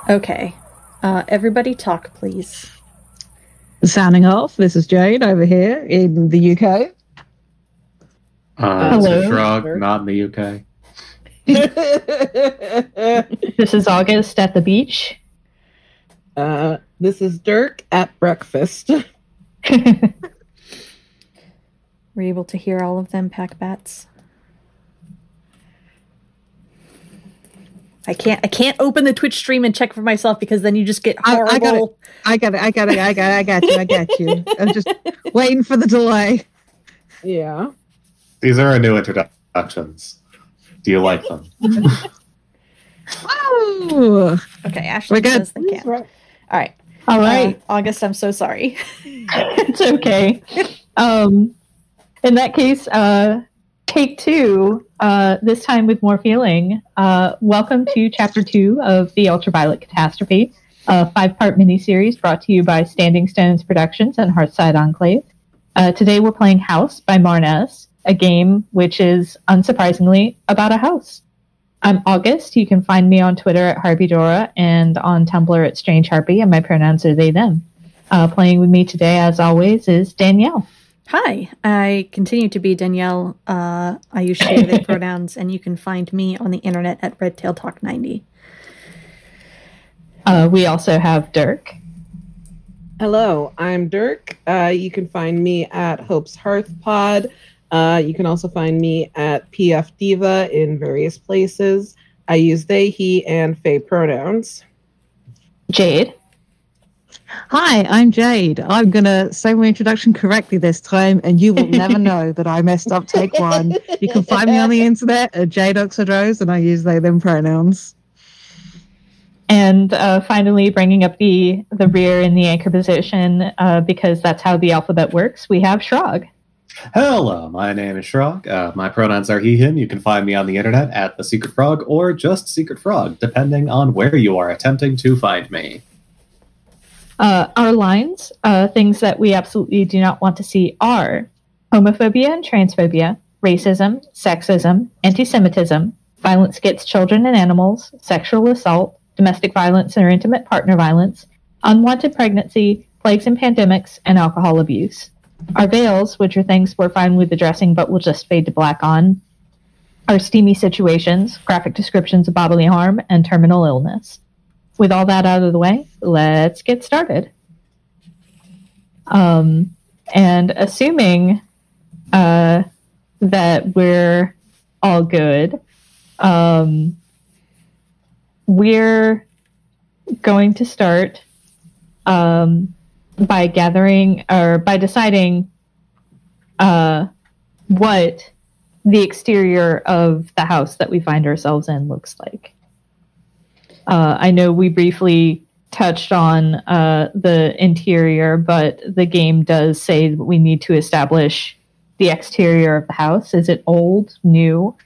Okay. Everybody talk, please. Signing off, this is Jade over here in the UK. Hello. Schrag, not in the UK. This is August at the beach. This is Dirk at breakfast. Were you able to hear all of them, pack bats? I can't open the Twitch stream and check for myself because then you just get horrible. I got you. I'm just waiting for the delay. Yeah. These are our new introductions. Do you like them? Oh. Okay, Ashley says they can. Right. All right. August, I'm so sorry. It's okay. In that case, take 2, this time with more feeling. Welcome to Chapter 2 of the Ultraviolet Catastrophe, a 5-part miniseries brought to you by Standing Stones Productions and Hearthside Enclave. Today we're playing House by Marius, a game which is, unsurprisingly, about a house. I'm August. You can find me on Twitter at HarpyDora and on Tumblr at StrangeHarpy, and my pronouns are they, them. Playing with me today, as always, is Danielle. Hi, I continue to be Danielle. I use she, they pronouns, and you can find me on the internet at RedtailTalk90. We also have Dirk. Hello, I'm Dirk. You can find me at Hope's Hearth Pod. You can also find me at PF Diva in various places. I use they, he, and Phee pronouns. Jade. Hi, I'm Jade. I'm going to say my introduction correctly this time, and you will never know that I messed up take 1. You can find me on the internet at Jade Oxford Rose, and I use they, them pronouns. And finally, bringing up the rear in the anchor position, because that's how the alphabet works, we have Schrag. Hello, my name is Schrag. My pronouns are he, him. You can find me on the internet at The Secret Frog or just Secret Frog, depending on where you are attempting to find me. Our lines, things that we absolutely do not want to see are homophobia and transphobia, racism, sexism, anti-Semitism, violence against children and animals, sexual assault, domestic violence or intimate partner violence, unwanted pregnancy, plagues and pandemics, and alcohol abuse. Our veils, which are things we're fine with addressing but will just fade to black on, are steamy situations, graphic descriptions of bodily harm, and terminal illness. With all that out of the way, let's get started. And assuming that we're all good, we're going to start by deciding what the exterior of the house that we find ourselves in looks like. I know we briefly touched on the interior, but the game does say that we need to establish the exterior of the house. Is it old, new?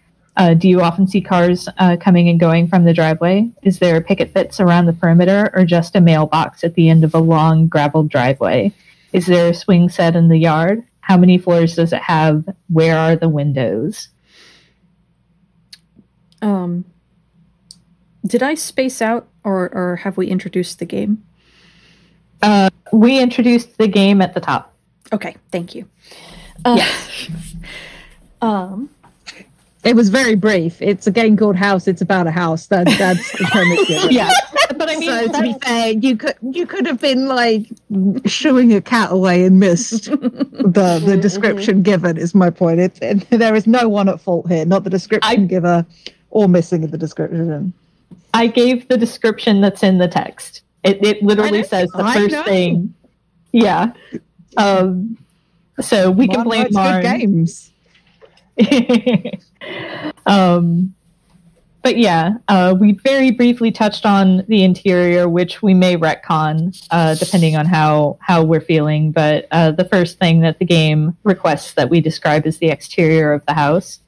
Do you often see cars coming and going from the driveway? Is there picket fence around the perimeter or just a mailbox at the end of a long gravel driveway? Is there a swing set in the yard? How many floors does it have? Where are the windows? Did I space out or have we introduced the game? We introduced the game at the top. Okay, thank you. Yes. It was very brief. It's a game called House. It's about a house. That's the premise. Yeah, but I mean, so to be fair, you could have been like shooing a cat away and missed the description given. Is my point. There is no one at fault here, not the description giver or missing the description. I gave the description that's in the text. It literally says the first thing. Yeah. So we can blame Marn. Good games. But yeah, we very briefly touched on the interior, which we may retcon depending on how we're feeling. But the first thing that the game requests that we describe is the exterior of the house.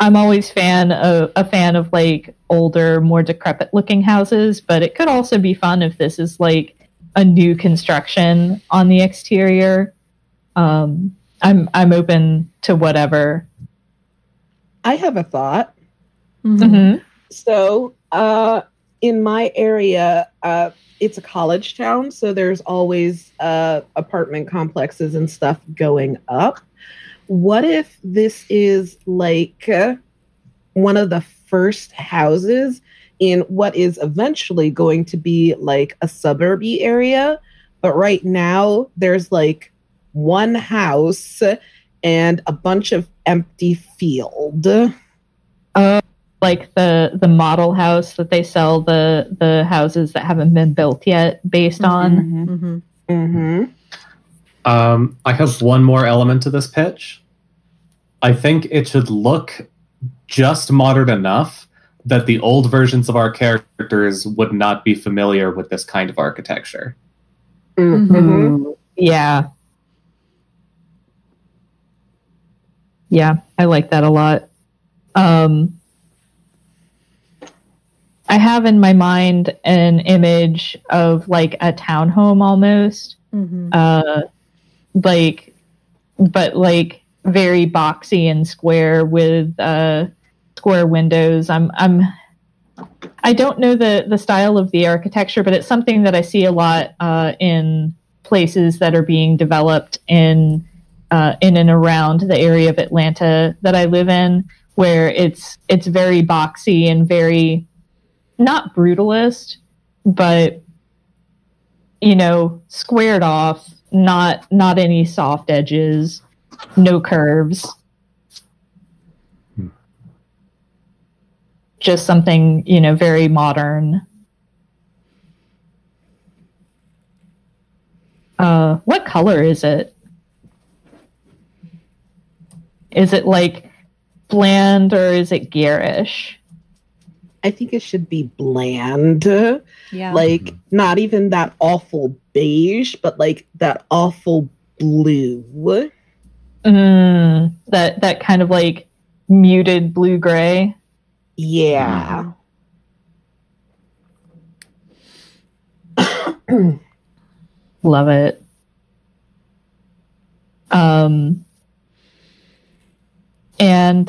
I'm always a fan of like older, more decrepit looking houses, but it could also be fun if this is like a new construction on the exterior. I'm open to whatever. I have a thought. Mm-hmm. So, in my area, it's a college town, so there's always apartment complexes and stuff going up. What if this is like one of the first houses in what is eventually going to be like a suburby area? But right now, there's like one house and a bunch of empty field. Like the model house that they sell the houses that haven't been built yet based on. I have one more element to this pitch. I think it should look just modern enough that the old versions of our characters would not be familiar with this kind of architecture. Yeah. Yeah, I like that a lot. I have in my mind an image of like a townhome almost, but like very boxy and square with square windows. I don't know the style of the architecture, but it's something that I see a lot in places that are being developed in and around the area of Atlanta that I live in, where it's very boxy and very not brutalist, but squared off, not any soft edges, no curves. Just something, very modern. What color is it? Is it like bland or is it garish? I think it should be bland. Yeah. Like, not even that awful beige, but like that awful blue. That kind of like muted blue-gray. Yeah. Love it. And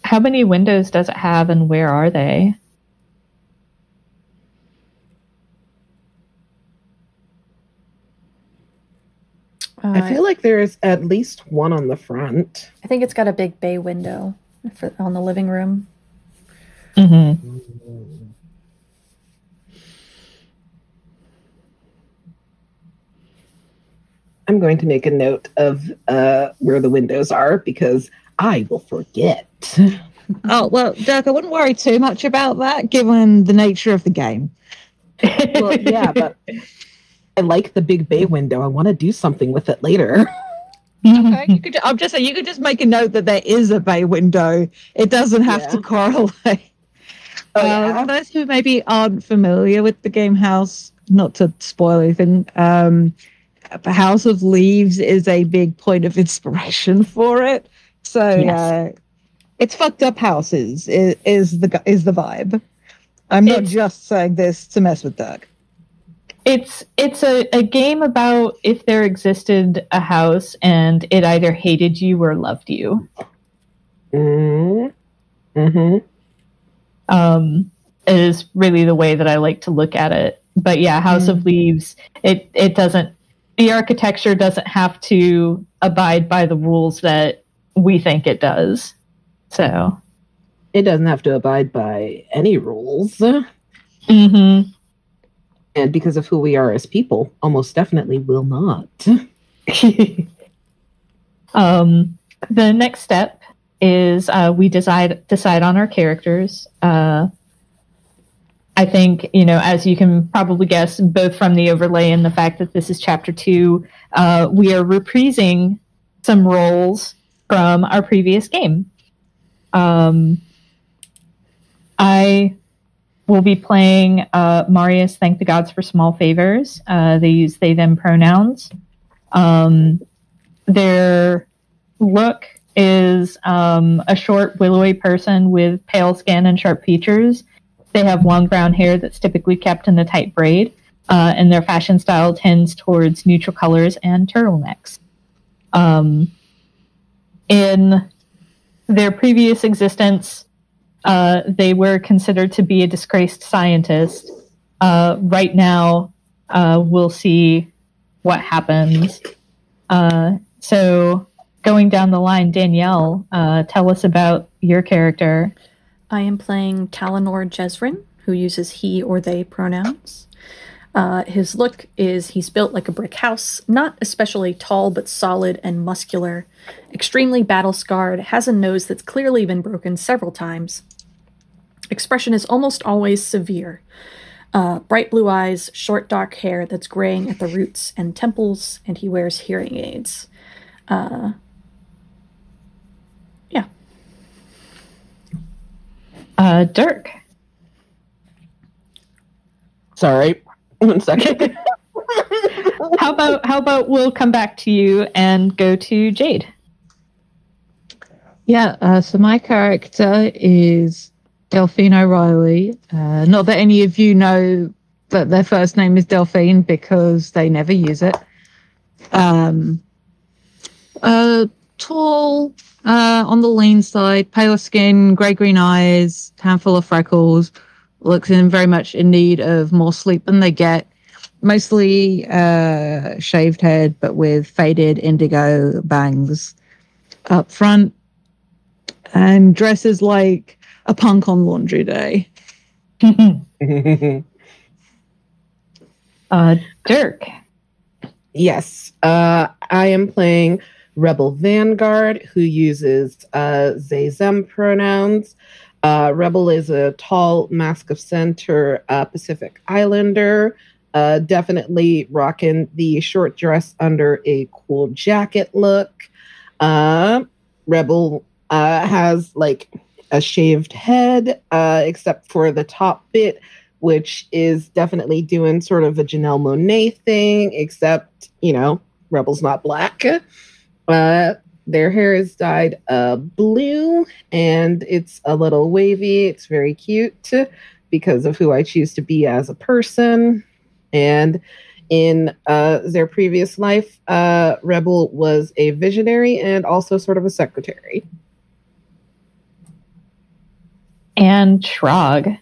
how many windows does it have and where are they? I feel like there's at least one on the front. I think it's got a big bay window on the living room. Mm-hmm. I'm going to make a note of where the windows are because I will forget. Oh, well, Dirk, I wouldn't worry too much about that given the nature of the game. Well, yeah, but I like the big bay window. I want to do something with it later. Okay, I'm just saying you could just make a note that there is a bay window. It doesn't have to correlate. For those who maybe aren't familiar with the game House, not to spoil anything, House of Leaves is a big point of inspiration for it. So it's fucked up houses is the vibe. I'm not just saying this to mess with Dirk. It's a game about if there existed a house and it either hated you or loved you. Is really the way that I like to look at it. But yeah, House of Leaves, it doesn't, the architecture doesn't have to abide by the rules that we think it does. So it doesn't have to abide by any rules. And because of who we are as people, almost definitely will not. The next step is we decide on our characters. I think, as you can probably guess, both from the overlay and the fact that this is Chapter 2, we are reprising some roles from our previous game. I will be playing Marius, Thank the Gods for Small Favors. They use they, them pronouns. Their look is a short, willowy person with pale skin and sharp features. They have long brown hair that's typically kept in a tight braid, and their fashion style tends towards neutral colors and turtlenecks. In their previous existence, they were considered to be a disgraced scientist. Right now, we'll see what happens. So going down the line, Danielle, tell us about your character. I am playing Talanor Jezrin, who uses he or they pronouns. His look is he's built like a brick house, not especially tall, but solid and muscular, extremely battle-scarred, has a nose that's clearly been broken several times. Expression is almost always severe. Bright blue eyes, short dark hair that's graying at the roots and temples, and he wears hearing aids. Yeah. Dirk. Sorry, 1 second. How about we'll come back to you and go to Jade. Yeah, so my character is Delphine O'Reilly. Not that any of you know that their first name is Delphine because they never use it. Tall, on the lean side, pale skin, grey-green eyes, handful of freckles, looks very much in need of more sleep than they get. Mostly shaved head, but with faded indigo bangs up front. And dresses like a punk on laundry day. Dirk. Yes, I am playing Rebel Vanguard, who uses they, them pronouns. Rebel is a tall Mask of Center Pacific Islander, definitely rocking the short dress under a cool jacket look. Rebel has like a shaved head, except for the top bit, which is definitely doing sort of a Janelle Monáe thing, except, Rebel's not black. Their hair is dyed blue, and it's a little wavy. It's very cute because of who I choose to be as a person. And in their previous life, Rebel was a visionary and also sort of a secretary. And Schrag.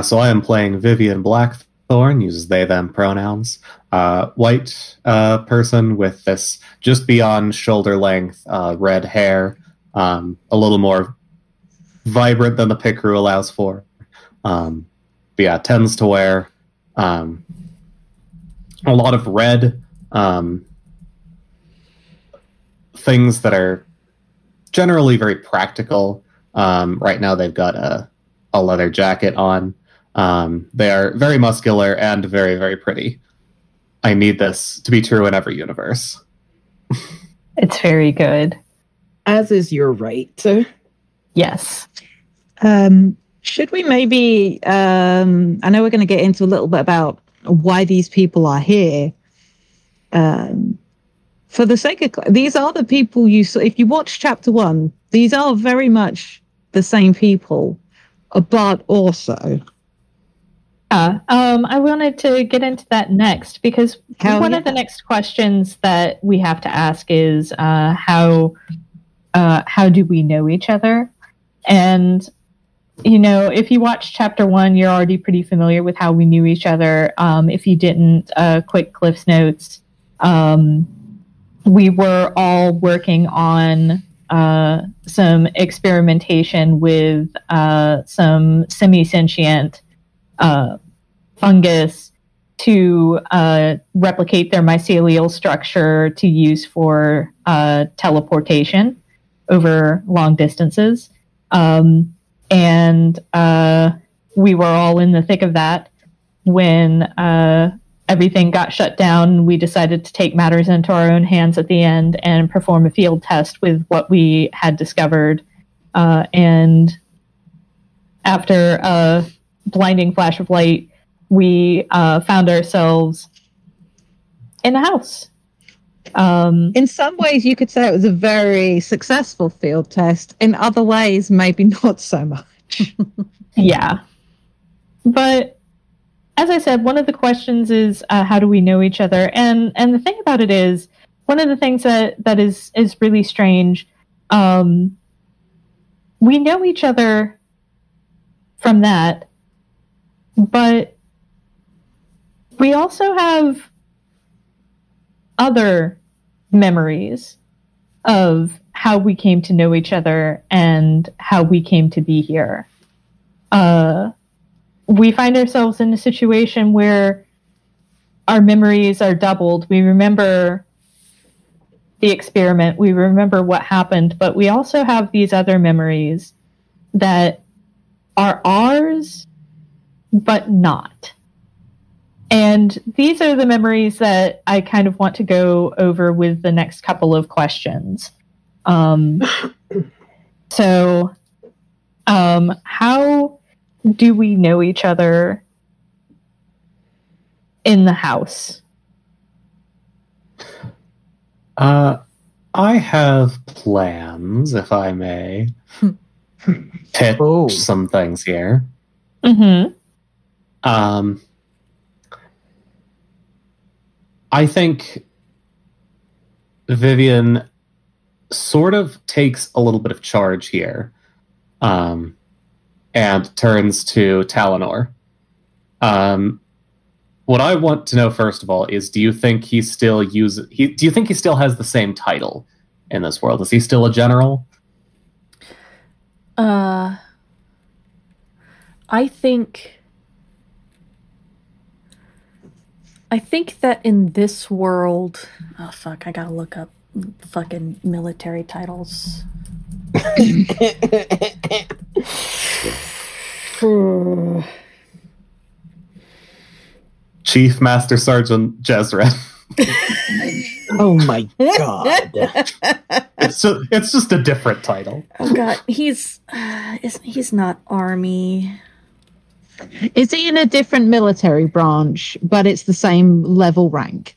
So I am playing Vivien Blackthorn, uses they, them pronouns. White person with this just beyond shoulder length red hair, a little more vibrant than the pick crew allows for. But yeah, tends to wear a lot of red things that are generally very practical. Right now they've got a leather jacket on. They are very muscular and very, very pretty. I need this to be true in every universe. It's very good. As is your right. Yes. Should we maybe, I know we're going to get into a little bit about why these people are here. For the sake of, these are the people you saw, if you watch chapter 1, these are very much the same people, but also... I wanted to get into that next because one of the next questions that we have to ask is how do we know each other? And if you watch chapter 1, you're already pretty familiar with how we knew each other. If you didn't, quick Cliff's Notes. We were all working on some experimentation with some semi-sentient fungus to replicate their mycelial structure to use for teleportation over long distances. And we were all in the thick of that when everything got shut down. We decided to take matters into our own hands at the end and perform a field test with what we had discovered. And after a blinding flash of light, we found ourselves in a house. In some ways, you could say it was a very successful field test. In other ways, maybe not so much. Yeah. But as I said, one of the questions is how do we know each other? And the thing about it is, one of the things that is really strange, we know each other from that, but we also have other memories of how we came to know each other and how we came to be here. We find ourselves in a situation where our memories are doubled. We remember the experiment, we remember what happened, but we also have these other memories that are ours, but not. And these are the memories that I kind of want to go over with the next couple of questions. So, how do we know each other in the house? I have plans, if I may pitch some things here. Mm-hmm. I think Vivien sort of takes a little bit of charge here, and turns to Talanor. What I want to know first of all is, do you think he still has the same title in this world? Is he still a general? I think that in this world, oh fuck, I gotta look up fucking military titles. Chief Master Sergeant Jezrin. Oh my god. It's just a different title. Oh god, he's not army. Is he in a different military branch, but it's the same level rank?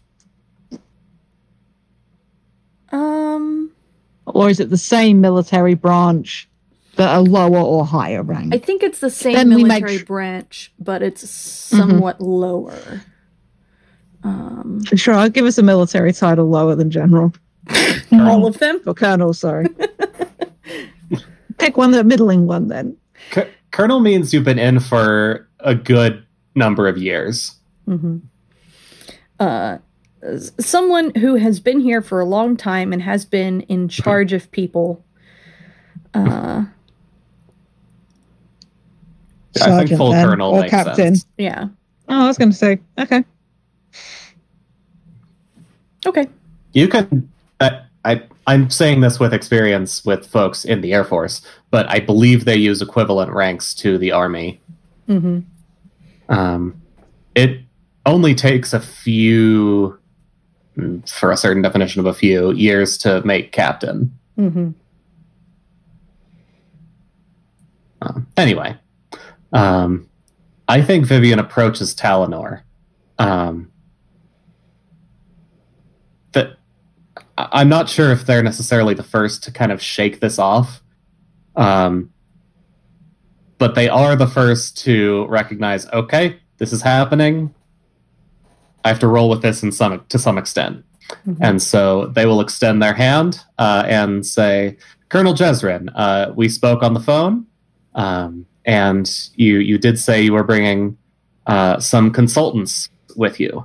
Or is it the same military branch but a lower or higher rank? I think it's the same military branch, but it's somewhat lower. Sure, I'll give us a military title lower than general. All of them? Or colonel, sorry. Pick the middling one then. Colonel means you've been in for a good number of years. Mm-hmm. Someone who has been here for a long time and has been in charge of people. I think full then, colonel or makes captain. sense. Yeah. Oh, I was going to say, okay. Okay. You can. I'm saying this with experience with folks in the Air Force, but I believe they use equivalent ranks to the Army. Mm-hmm. It only takes a few, for a certain definition of a few, years to make captain. Mm-hmm. Anyway, I think Vivien approaches Talanor. I'm not sure if they're necessarily the first to kind of shake this off, but they are the first to recognize, okay, this is happening. I have to roll with this to some extent. Mm-hmm. And so they will extend their hand and say, Colonel Jezrin, we spoke on the phone, and you did say you were bringing some consultants with you.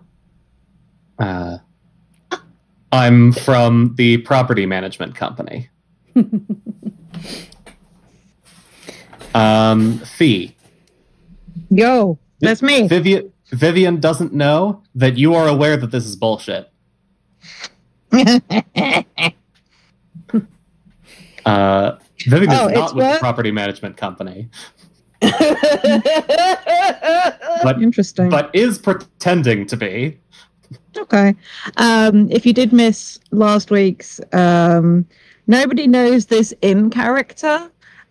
I'm from the property management company. Phee. Yo, that's me. Vivien doesn't know that you are aware that this is bullshit. Vivien is not with the property management company. But, interesting. But is pretending to be. Okay. If you did miss last week's, nobody knows this in character.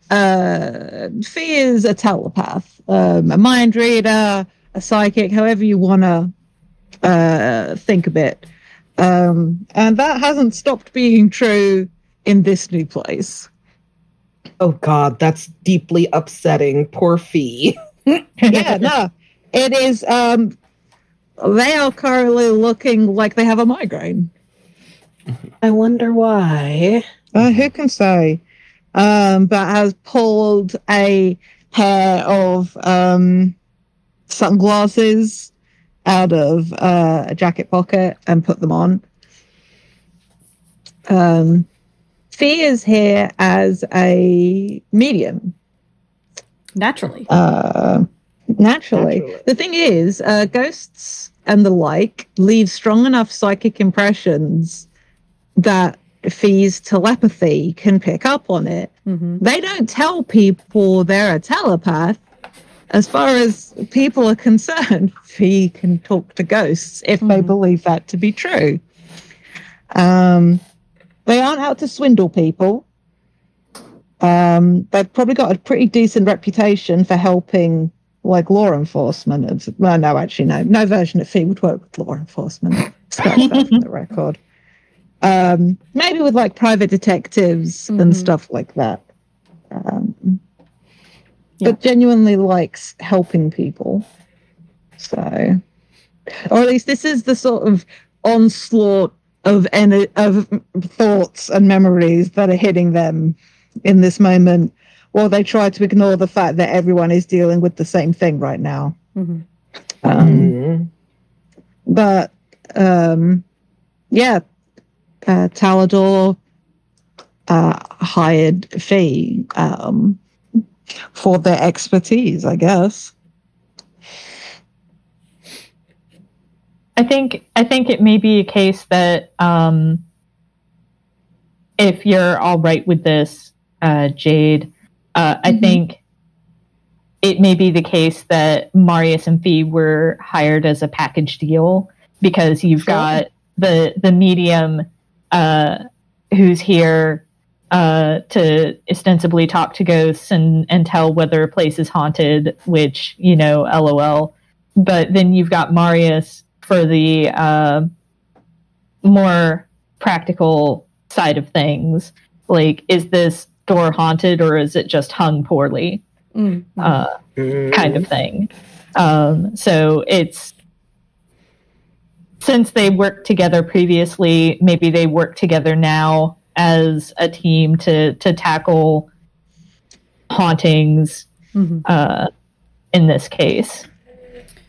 Phee is a telepath, a mind reader, a psychic, however you want to think of it. And that hasn't stopped being true in this new place. Oh God, that's deeply upsetting. Poor Phee. Yeah, no. It is, they are currently looking like they have a migraine. I wonder why. Who can say? but has pulled a pair of sunglasses out of a jacket pocket and put them on. Phee is here as a medium. Naturally. Naturally. The thing is, ghosts and the like leave strong enough psychic impressions that Fee's telepathy can pick up on it. Mm-hmm. They don't tell people they're a telepath. As far as people are concerned, Phee can talk to ghosts if they believe that to be true. They aren't out to swindle people. They've probably got a pretty decent reputation for helping, like, law enforcement. Well, no, actually, no. No version of Phee would work with law enforcement. Scratch that from the record. Maybe with, like, private detectives and stuff like that. But genuinely likes helping people. So, or at least this is the sort of onslaught of thoughts and memories that are hitting them in this moment, while they try to ignore the fact that everyone is dealing with the same thing right now. But Talanor hired Phee for their expertise, I guess. I think it may be a case that if you're all right with this, Jade, I think it may be the case that Marius and Phee were hired as a package deal, because you've got the medium who's here to ostensibly talk to ghosts and tell whether a place is haunted, which, LOL. But then you've got Marius for the more practical side of things. Like, is this door haunted or is it just hung poorly? Kind of thing. So it's, since they worked together previously, maybe they work together now as a team to tackle hauntings in this case.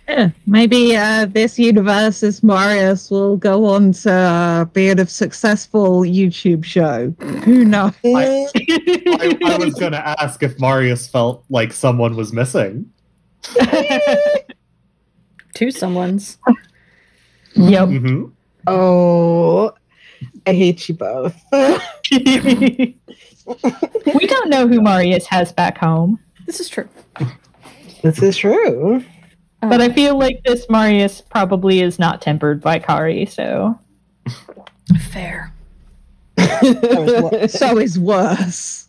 Yeah, maybe this universe's Marius will go on to be a successful YouTube show. Who knows? I was going to ask if Marius felt like someone was missing. Two someones. Yep. Oh, I hate you both. We don't know who Marius has back home. This is true. This is true. But I feel like this Marius probably is not tempered by Kari, so... Fair. So is worse.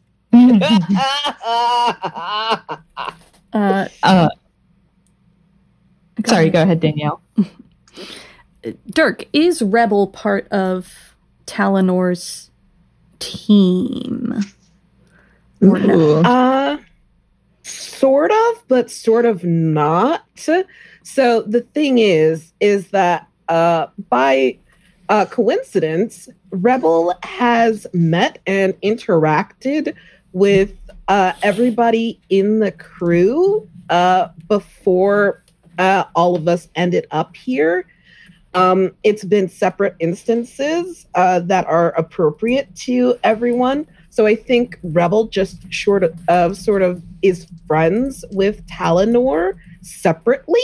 Sorry, go ahead, Danielle. Dirk, is Rebel part of Talanor's team? Or no? Sort of, but sort of not. So the thing is that by coincidence, Rebel has met and interacted with everybody in the crew before all of us ended up here. It's been separate instances that are appropriate to everyone. So I think Rebel just sort of is friends with Talanor separately,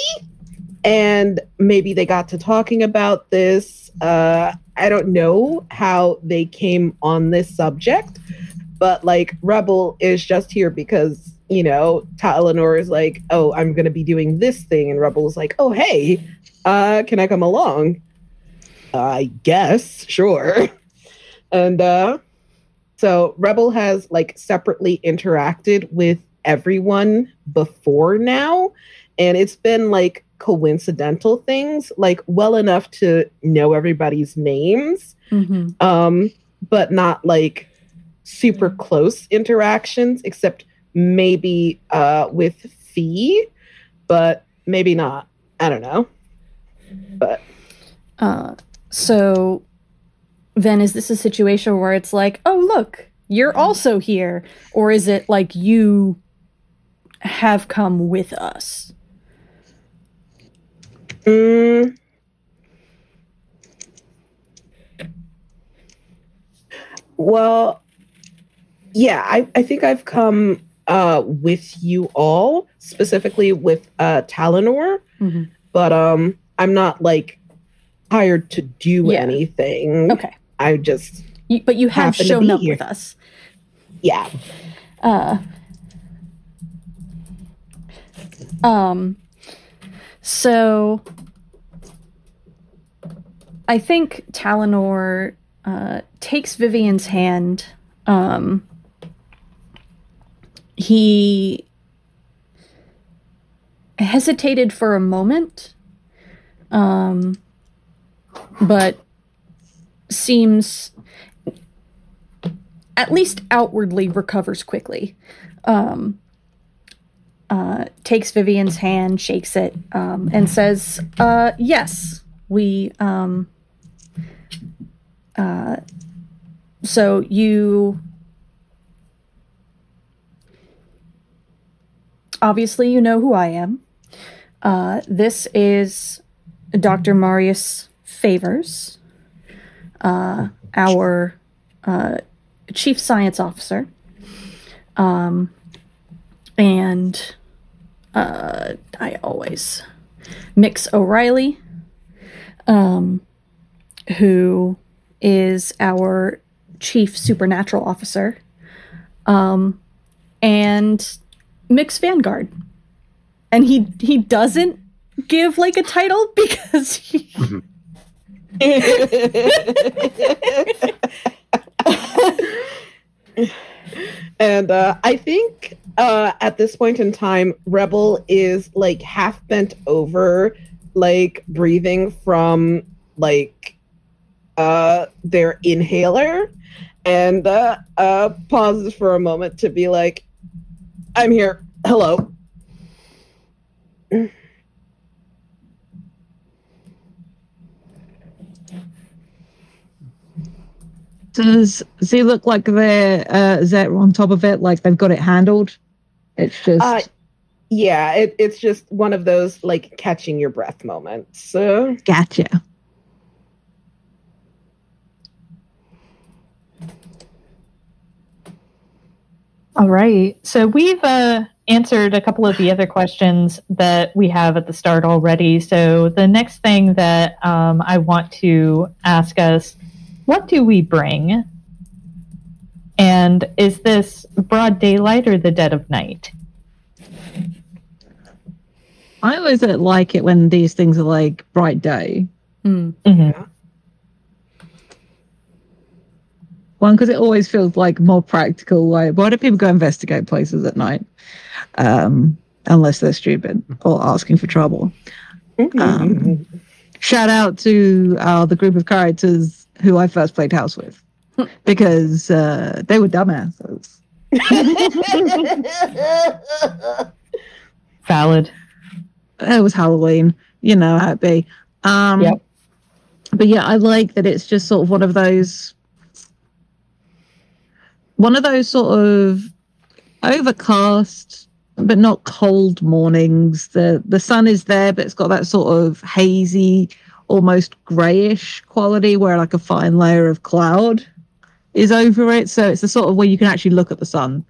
and maybe they got to talking about this. I don't know how they came on this subject, but like Rebel is just here because, Talanor is like, oh, I'm going to be doing this thing. And Rebel is like, oh, hey, can I come along? I guess, sure. And so Rebel has like separately interacted with everyone before now, and it's been like coincidental things, like well enough to know everybody's names, but not like super close interactions, except maybe with Phee, but maybe not. I don't know. But so then is this a situation where it's like, oh look, you're also here, or is it like you have come with us? Well, yeah, I think I've come with you all, specifically with Talanor, but I'm not like hired to do anything. Okay. I just but you have shown up with us. Yeah. So I think Talanor takes Vivien's hand. He hesitated for a moment, but seems, at least outwardly, recovers quickly. Takes Vivien's hand, shakes it, and says, yes, we, so you, obviously you know who I am. This is Dr. Marius Favors, our chief science officer. And I always mix O'Reilly, who is our chief supernatural officer, and Mix Vanguard. And he doesn't give like a title because he and I think at this point in time, Rebel is like half bent over, like breathing from like their inhaler, and pauses for a moment to be like, I'm here. Hello. Does he look like they're on top of it, like they've got it handled? It's just... yeah, it's just one of those, like, catching your breath moments. Gotcha. All right. So we've answered a couple of the other questions that we have at the start already. So the next thing that I want to ask us, what do we bring? And is this broad daylight or the dead of night? I always like it when these things are like bright day. Mm-hmm. One, because it always feels like more practical. Like, why do people go investigate places at night? Unless they're stupid or asking for trouble. Shout out to the group of characters who I first played house with, because they were dumbasses. Valid. It was Halloween. You know how it be. Yep. But yeah, I like that it's just sort of one of those sort of overcast but not cold mornings. The sun is there, but it's got that sort of hazy, almost grayish quality where like a fine layer of cloud is over it. So it's the sort of where you can actually look at the sun,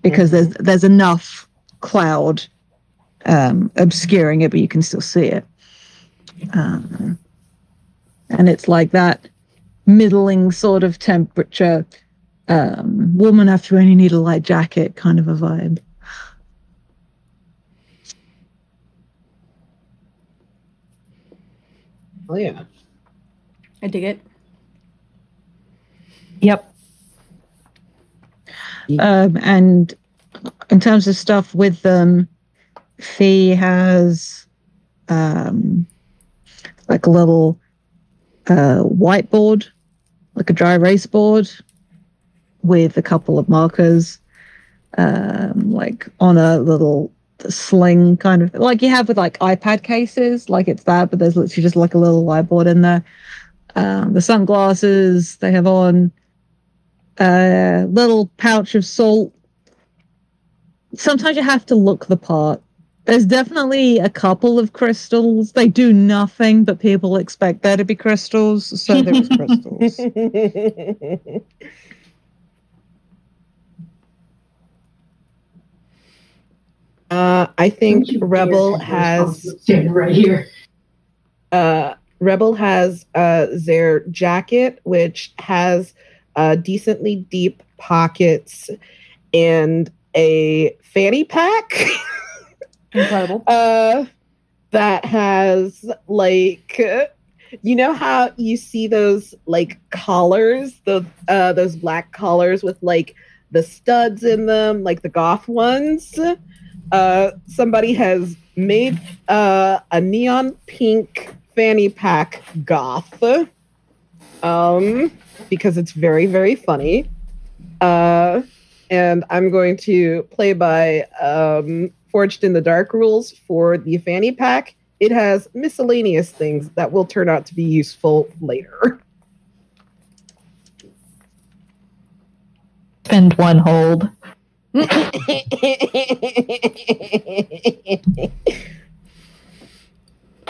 because there's enough cloud obscuring it, but you can still see it. And it's like that middling sort of temperature, warm enough to only need a light jacket kind of a vibe. Oh yeah, I dig it. Yep. And in terms of stuff with them, Phee has like a little whiteboard, like a dry erase board with a couple of markers, like on a little sling kind of like you have with like iPad cases, like it's that, but there's literally just like a little whiteboard in there. The sunglasses they have on, little pouch of salt. Sometimes you have to look the part. There's definitely a couple of crystals. They do nothing, but people expect there to be crystals, so there's crystals. I think Rebel has right here. Rebel has their jacket, which has decently deep pockets and a fanny pack. Incredible. That has like, you know how you see those like collars, those black collars with like the studs in them, like the goth ones. Somebody has made a neon pink fanny pack goth, because it's very, very funny. And I'm going to play by Forged in the Dark rules for the fanny pack. It has miscellaneous things that will turn out to be useful later. Spend one hold.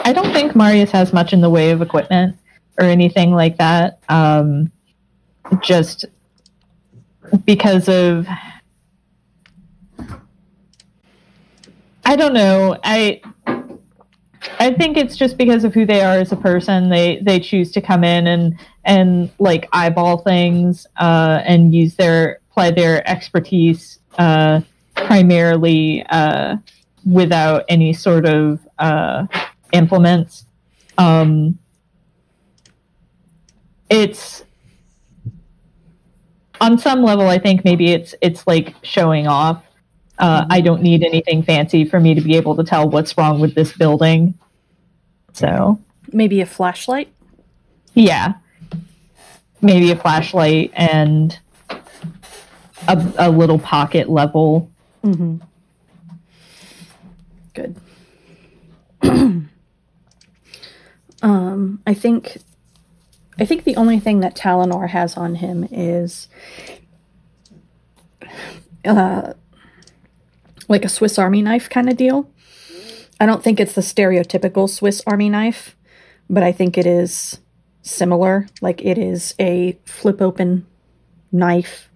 I don't think Marius has much in the way of equipment or anything like that. Just because of, I don't know. I think it's just because of who they are as a person. They choose to come in and like eyeball things and apply their expertise primarily without any sort of implements. It's on some level, I think maybe it's like showing off. I don't need anything fancy for me to be able to tell what's wrong with this building. So Maybe a flashlight? Yeah. Maybe a flashlight and a little pocket level. Mm-hmm. Good. I think the only thing that Talanor has on him is like a Swiss Army knife kind of deal. I don't think it's the stereotypical Swiss Army knife, but I think it is similar. Like it is a flip open knife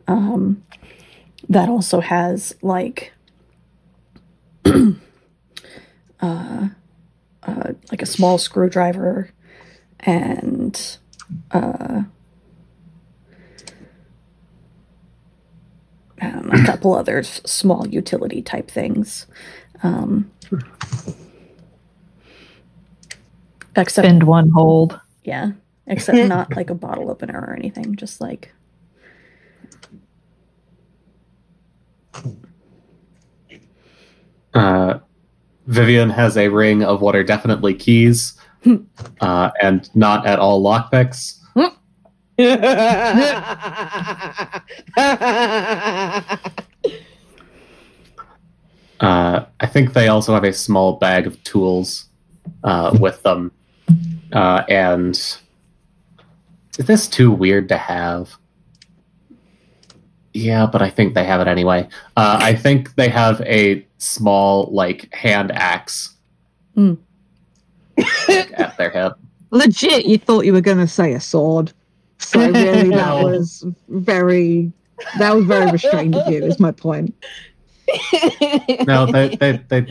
that also has like like a small screwdriver and a couple other small utility type things. Except Spend one hold. Yeah, except not like a bottle opener or anything. Just like Vivien has a ring of what are definitely keys, and not at all lockpicks. I think they also have a small bag of tools with them. And is this too weird to have? Yeah, but I think they have it anyway. I think they have a small, like, hand axe at their hip. Legit, you thought you were going to say a sword. So really, that was very restrained of you, is my point. No, they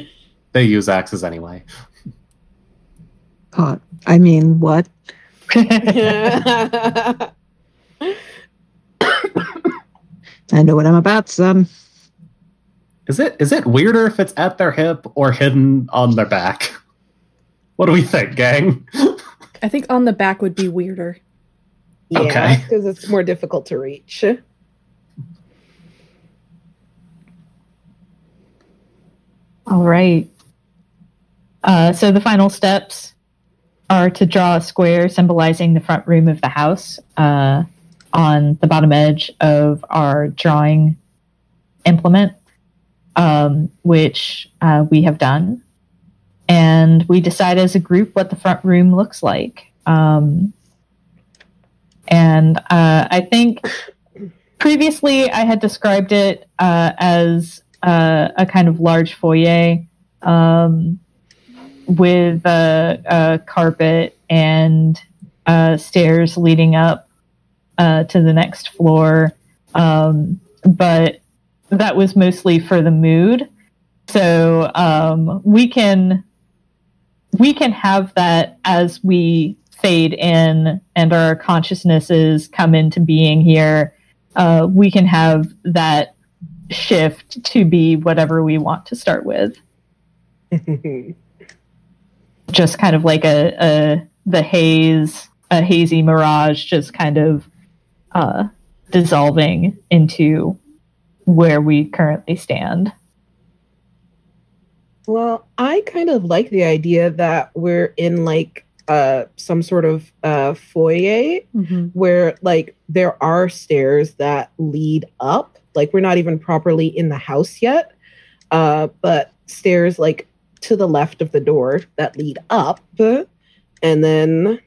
use axes anyway. God, I mean, what? I know what I'm about, son. Is it weirder if it's at their hip or hidden on their back? What do we think, gang? I think on the back would be weirder. Yeah, Okay. because it's more difficult to reach. All right. So the final steps are to draw a square symbolizing the front room of the house on the bottom edge of our drawing implement, which we have done. And we decide as a group what the front room looks like. And I think previously, I had described it as a kind of large foyer with a carpet and stairs leading up to the next floor. But that was mostly for the mood. So we can have that as we fade in and our consciousnesses come into being here. We can have that shift to be whatever we want to start with. Just kind of like a hazy mirage, just kind of dissolving into where we currently stand. Well, I kind of like the idea that we're in like some sort of foyer where like there are stairs that lead up. Like we're not even properly in the house yet, but stairs like to the left of the door that lead up, and then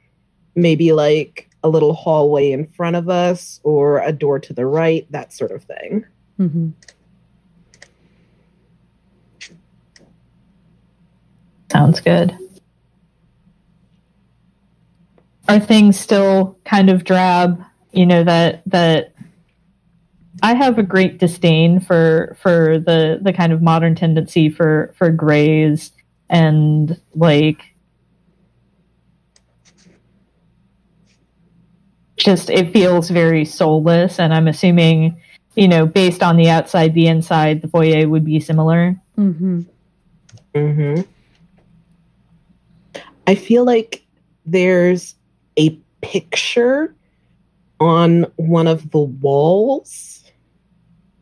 maybe like a little hallway in front of us or a door to the right, that sort of thing. Mm-hmm. Sounds good. Are things still kind of drab? You know, that I have a great disdain for the kind of modern tendency for grays and like just it feels very soulless, and I'm assuming, you know, based on the outside, the inside, the foyer would be similar. Mm-hmm. Mm-hmm. I feel like there's a picture on one of the walls,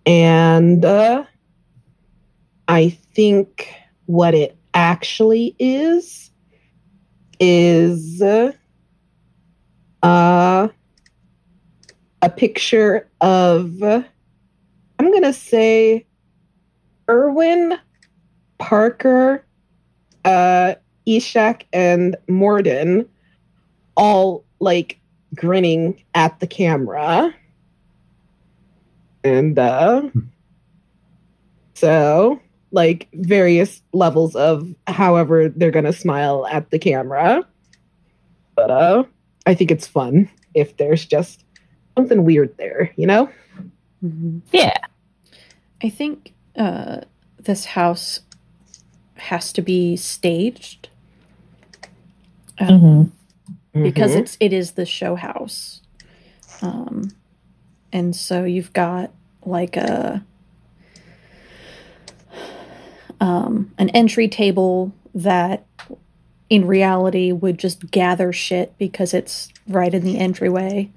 and I think what it actually is a picture of, I'm gonna say, Erwin, Parker, Ishak, and Morden, all like grinning at the camera. And so like various levels of however they're gonna smile at the camera. But I think it's fun if there's just something weird there, you know? Mm-hmm. Yeah. I think this house has to be staged because it is the show house, and so you've got like an entry table that in reality would just gather shit because it's right in the entryway,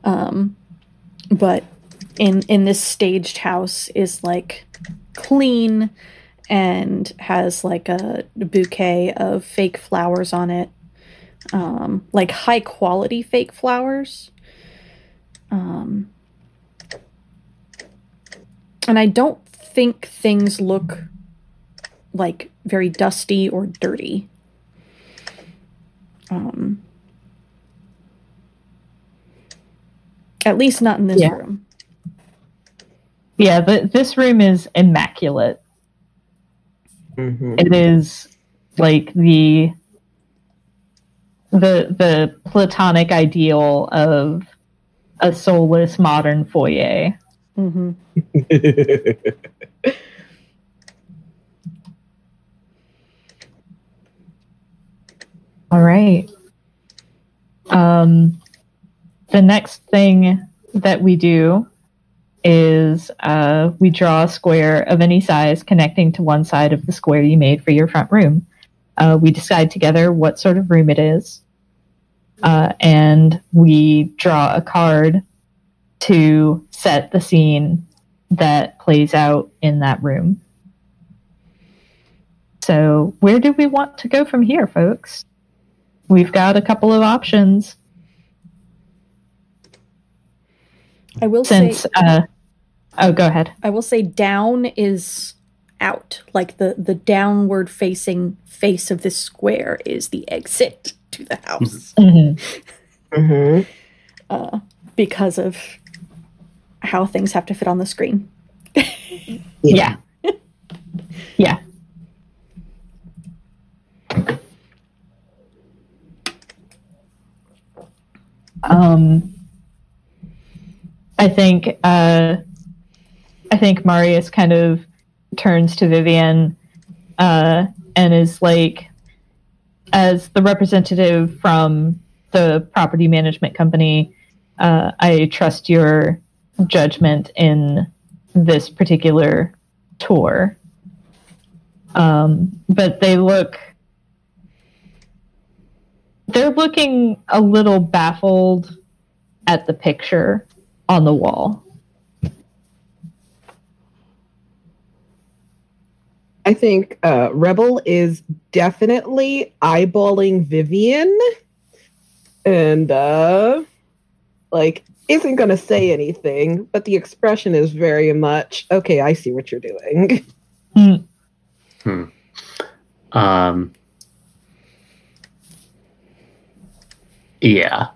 but in this staged house is like clean and has like a bouquet of fake flowers on it, like high quality fake flowers, and I don't think things look like very dusty or dirty. At least not in this room. Yeah, this room is immaculate. It is like the platonic ideal of a soulless modern foyer. Mm-hmm. All right. The next thing that we do is we draw a square of any size connecting to one side of the square you made for your front room. We decide together what sort of room it is, and we draw a card to set the scene that plays out in that room. So where do we want to go from here, folks? We've got a couple of options. I will say... Oh, go ahead. I will say down is out. Like the downward facing face of this square is the exit to the house. Mm-hmm. Because of how things have to fit on the screen. Yeah. Yeah. I think Marius kind of turns to Vivien and is like, as the representative from the property management company, I trust your judgment in this particular tour. But they're looking a little baffled at the picture on the wall. I think Rebel is definitely eyeballing Vivien and isn't going to say anything, but the expression is very much, okay, I see what you're doing. Yeah.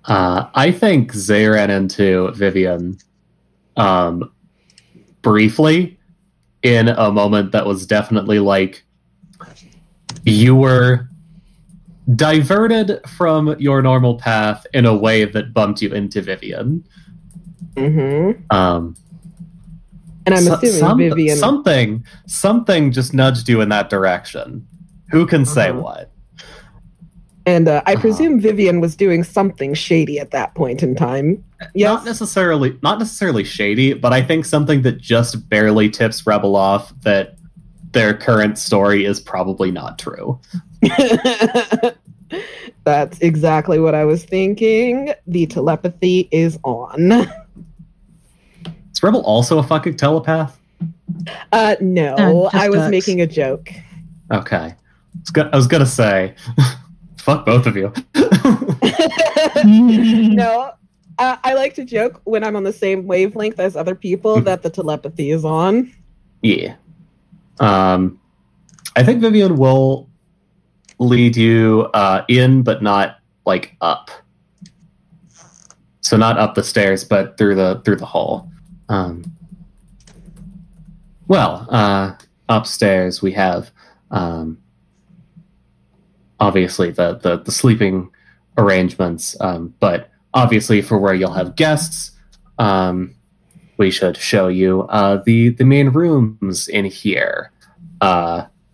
I think Zay ran into Vivien briefly in a moment that was definitely like, you were diverted from your normal path in a way that bumped you into Vivien. Mm-hmm. And I'm assuming Vivien... Something just nudged you in that direction. Who can say what? And I presume Vivien was doing something shady at that point in time. Yes? Not necessarily shady, but I think something that just barely tips Rebel off that their current story is probably not true. That's exactly what I was thinking. The telepathy is on. Is Rebel also a fucking telepath? No, I was making a joke. Okay. I was gonna say... Fuck both of you. No, I like to joke when I'm on the same wavelength as other people that the telepathy is on. Yeah. I think Vivien will lead you in, but not like up. So not up the stairs, but through the hall. Upstairs we have obviously the sleeping arrangements, but obviously for where you'll have guests, we should show you the main rooms in here.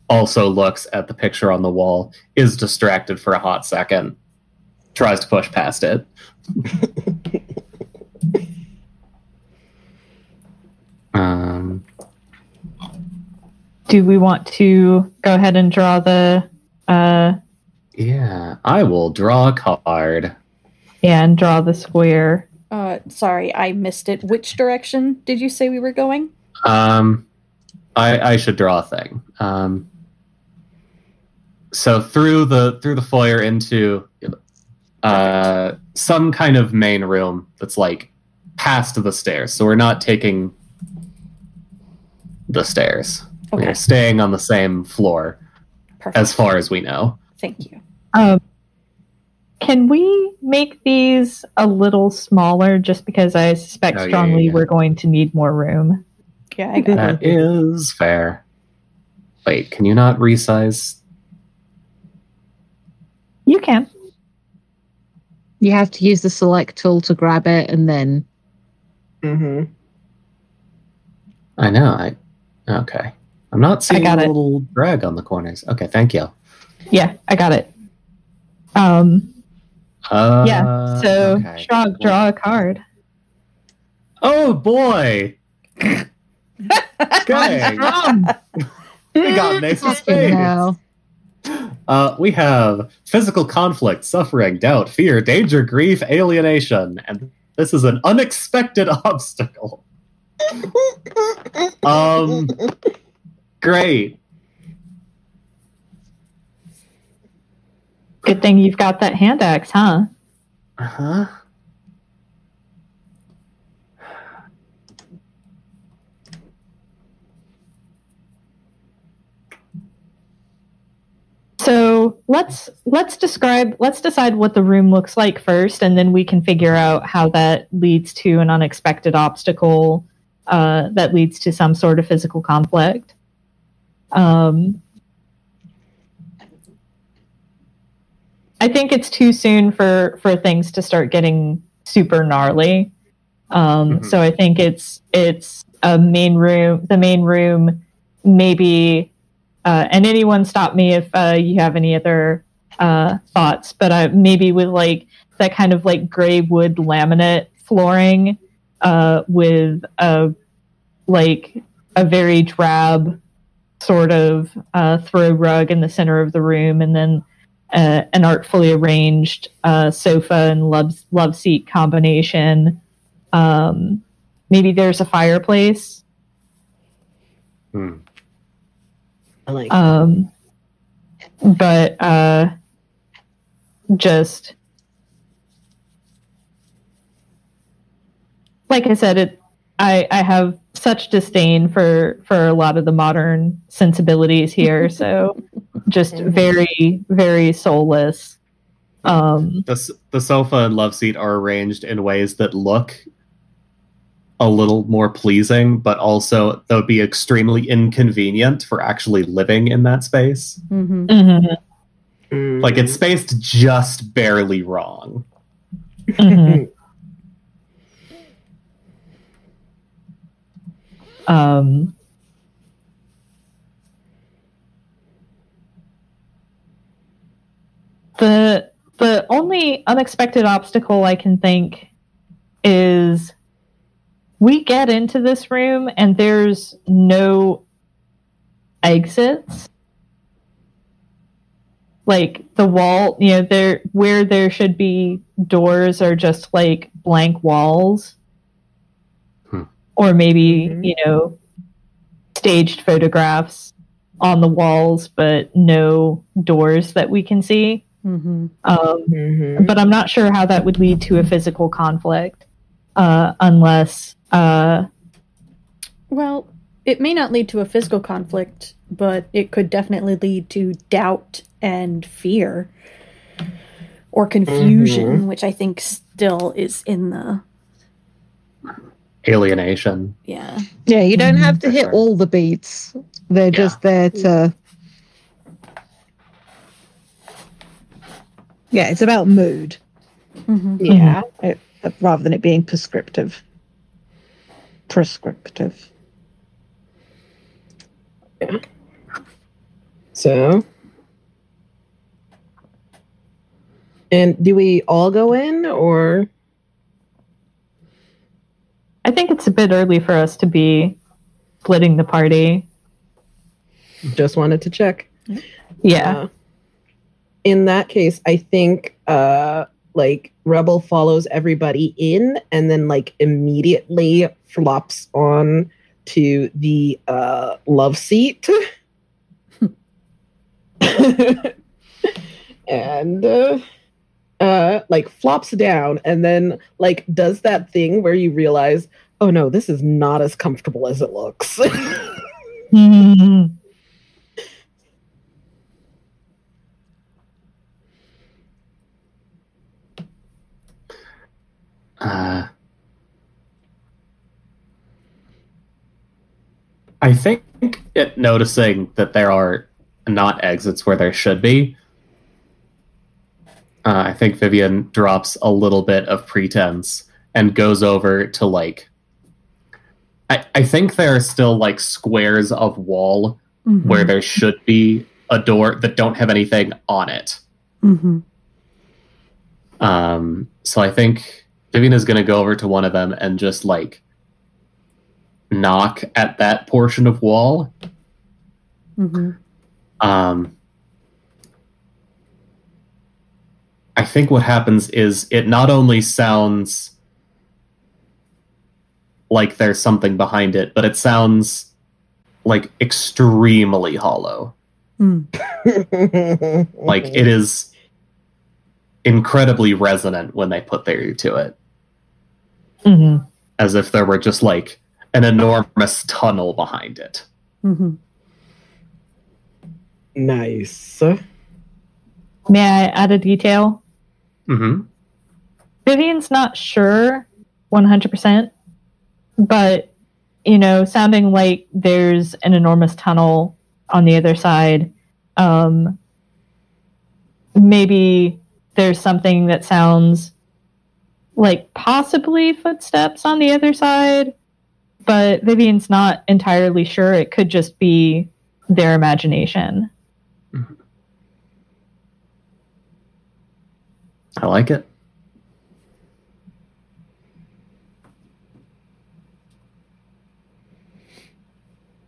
Also looks at the picture on the wall, is distracted for a hot second, tries to push past it. Do we want to go ahead and draw the Yeah, I will draw a card. Yeah, and draw the square. Sorry, I missed it. Which direction did you say we were going? I should draw a thing. So through the foyer into some kind of main room that's like past the stairs. So we're not taking the stairs. Okay. We're staying on the same floor. Perfect. As far as we know. Thank you. Can we make these a little smaller, just because I suspect strongly we're going to need more room? Yeah, I got that is fair. Wait, can you not resize? You can. You have to use the select tool to grab it, and then... Mm-hmm. I know. Okay. I'm not seeing a little drag on the corners. Okay, thank you. Yeah, I got it. Yeah, so okay. Schrag, draw a card. Oh boy! Dang. We got an ace of spades. We have physical conflict, suffering, doubt, fear, danger, grief, alienation, and this is an unexpected obstacle. Great. Good thing you've got that hand axe, huh? Uh-huh. So let's decide what the room looks like first, and then we can figure out how that leads to an unexpected obstacle that leads to some sort of physical conflict. I think it's too soon for things to start getting super gnarly. So I think it's a main room, the main room, maybe, and anyone stop me if you have any other thoughts, but maybe with like that kind of like gray wood laminate flooring with a very drab sort of throw rug in the center of the room, and then an artfully arranged sofa and love seat combination. Maybe there's a fireplace. I like. But just like I said, I have such disdain for a lot of the modern sensibilities here, so just very, very soulless. The sofa and love seat are arranged in ways that look a little more pleasing, but also they would be extremely inconvenient for actually living in that space. Like, it's spaced just barely wrong. The only unexpected obstacle I can think is we get into this room and there's no exits. Like the wall, where there should be doors are just like blank walls. Or maybe, staged photographs on the walls, but no doors that we can see. But I'm not sure how that would lead to a physical conflict, unless... Well, it may not lead to a physical conflict, but it could definitely lead to doubt and fear. Or confusion, which I think still is in the... alienation. Yeah. Yeah, you don't have to hit all the beats. They're just there to... Yeah, it's about mood. Yeah. Rather than it being prescriptive. Yeah. So... And do we all go in, or... I think it's a bit early for us to be splitting the party. Just wanted to check. Yeah. In that case, I think Rebel follows everybody in and then immediately flops on to the love seat. And flops down and then does that thing where you realize, oh no, this is not as comfortable as it looks. I think noticing that there are not exits where there should be, I think Vivien drops a little bit of pretense and goes over to I think there are still squares of wall where there should be a door that don't have anything on it. So I think Vivien is going to go over to one of them and just knock at that portion of wall. I think what happens is it not only sounds like there's something behind it, but it sounds extremely hollow. It is incredibly resonant when they put their ear to it. As if there were just an enormous tunnel behind it. Nice. May I add a detail? Mm-hmm. Vivien's not sure 100%, but, sounding like there's an enormous tunnel on the other side. Maybe there's something that sounds like possibly footsteps on the other side, but Vivien's not entirely sure. It could just be their imagination. Mm-hmm. I like it.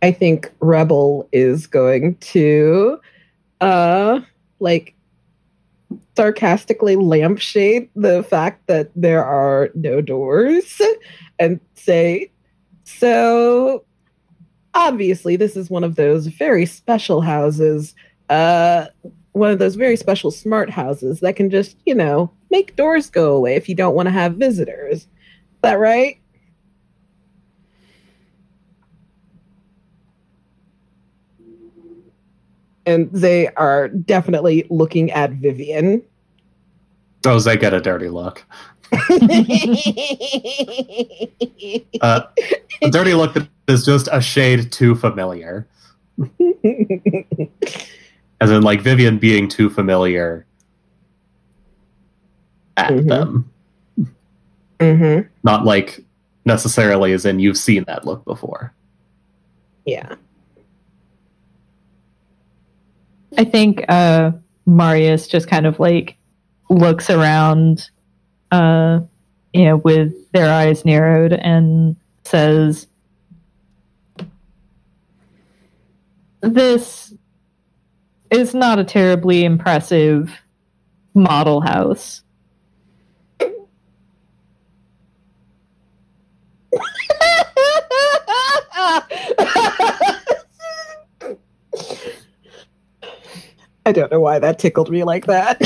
I think Rebel is going to sarcastically lampshade the fact that there are no doors and say, so obviously this is one of those very special houses, one of those very special smart houses that can just, make doors go away if you don't want to have visitors. Is that right? And they are definitely looking at Vivien. Oh, they get a dirty look. A dirty look that is just a shade too familiar. As in, like, Vivien being too familiar at them. Mm-hmm. Not like necessarily as in you've seen that look before. Yeah. I think Marius just kind of looks around, with their eyes narrowed and says, "This is not a terribly impressive model house." I don't know why that tickled me like that.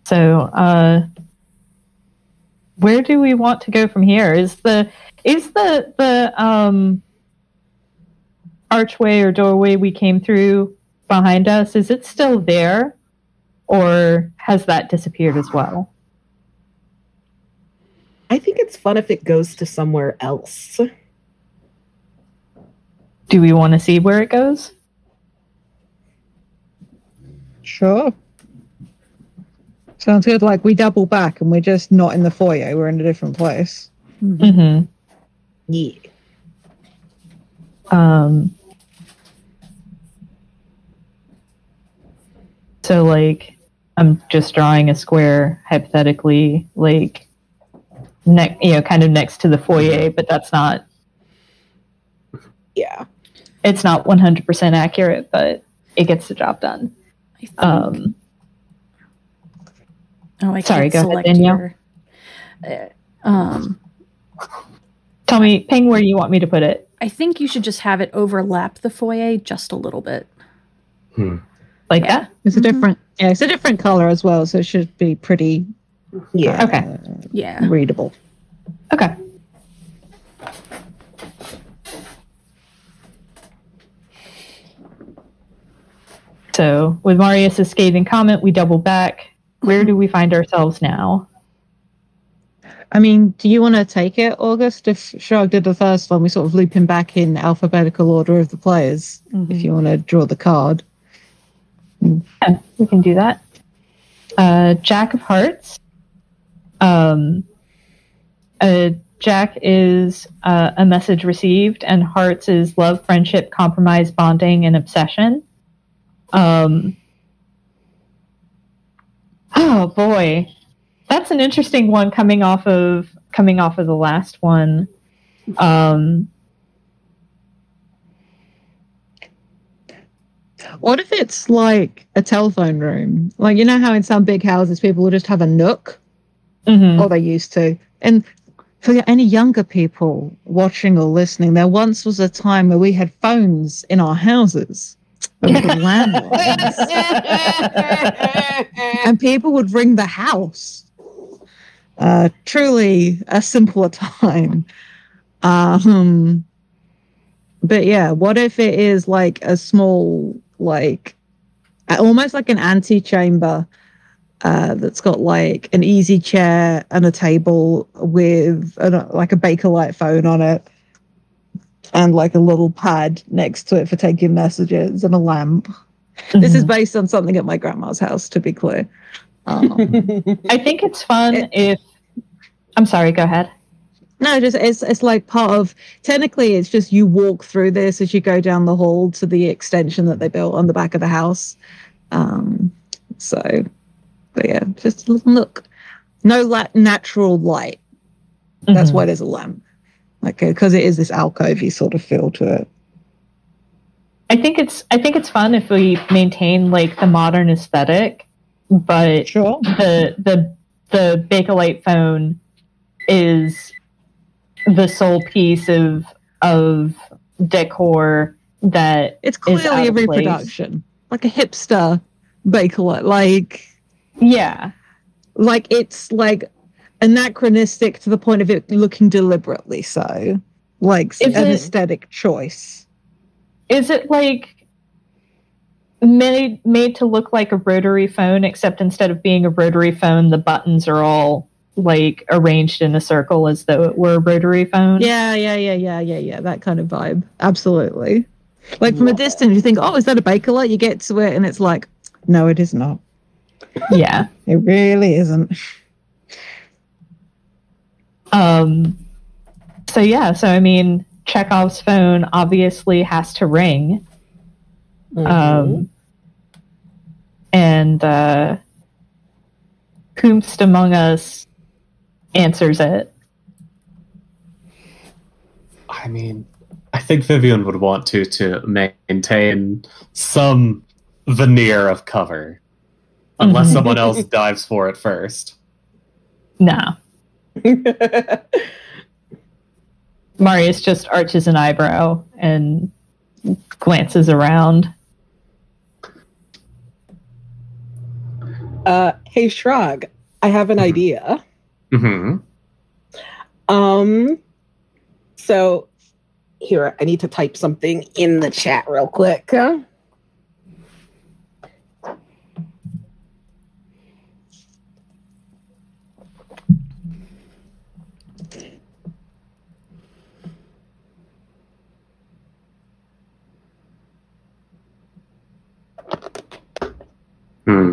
So, where do we want to go from here? Is the archway or doorway we came through behind us, is it still there? Or has that disappeared as well? I think it's fun if it goes to somewhere else. Do we want to see where it goes? Sure. Sounds good. Like we double back and we're just not in the foyer. We're in a different place. Mm-hmm. Yeah. So, I'm just drawing a square, hypothetically, kind of next to the foyer, but that's not... Yeah. It's not 100% accurate, but it gets the job done. Sorry, go ahead, Danielle. Tell me, ping where you want me to put it. I think you should just have it overlap the foyer just a little bit. Like that? It's a different, it's a different color as well, so it should be pretty. Yeah. Okay. Readable. Okay. So, with Marius' scathing comment, we double back. Where do we find ourselves now? I mean, do you want to take it, August? If Schrag did the first one, we sort of loop him back in alphabetical order of the players, if you want to draw the card. Yeah, we can do that. Jack of Hearts. Jack is a message received, and Hearts is love, friendship, compromise, bonding, and obsession. Oh boy, that's an interesting one coming off of the last one. What if it's like a telephone room? Like, you know how in some big houses people will just have a nook? Or they used to. And for any younger people watching or listening, there once was a time where we had phones in our houses. Landlines. And people would ring the house. Truly a simpler time. But yeah, what if it is like a small, like almost like an antechamber that's got like an easy chair and a table with like a Bakelite phone on it, and like a little pad next to it for taking messages and a lamp. Mm-hmm. This is based on something at my grandma's house, to be clear. I think it's fun if. I'm sorry. Go ahead. No, just it's like part of. Technically, it's just you walk through this as you go down the hall to the extension that they built on the back of the house. But yeah, just look. No natural light. That's why there's a lamp. Like, because it is this alcovey sort of feel to it. I think it's fun if we maintain like the modern aesthetic, but sure. the Bakelite phone is the sole piece of decor that it's clearly a reproduction, like a hipster Bakelite, like like it's like anachronistic to the point of it looking deliberately so, like an aesthetic choice. Is it like made to look like a rotary phone, except instead of being a rotary phone, the buttons are all like arranged in a circle as though it were a rotary phone? Yeah. That kind of vibe. Absolutely. Like from a distance, you think, oh, is that a Bakelite? You get to it, and it's like, no, it is not. Yeah. It really isn't. So I mean, Chekhov's phone obviously has to ring. And whomst among us answers it? I mean, I think Vivien would want to maintain some veneer of cover. Unless someone else dives for it first. No. Marius just arches an eyebrow and glances around. Hey, Schrag, I have an idea. So here, I need to type something in the chat real quick.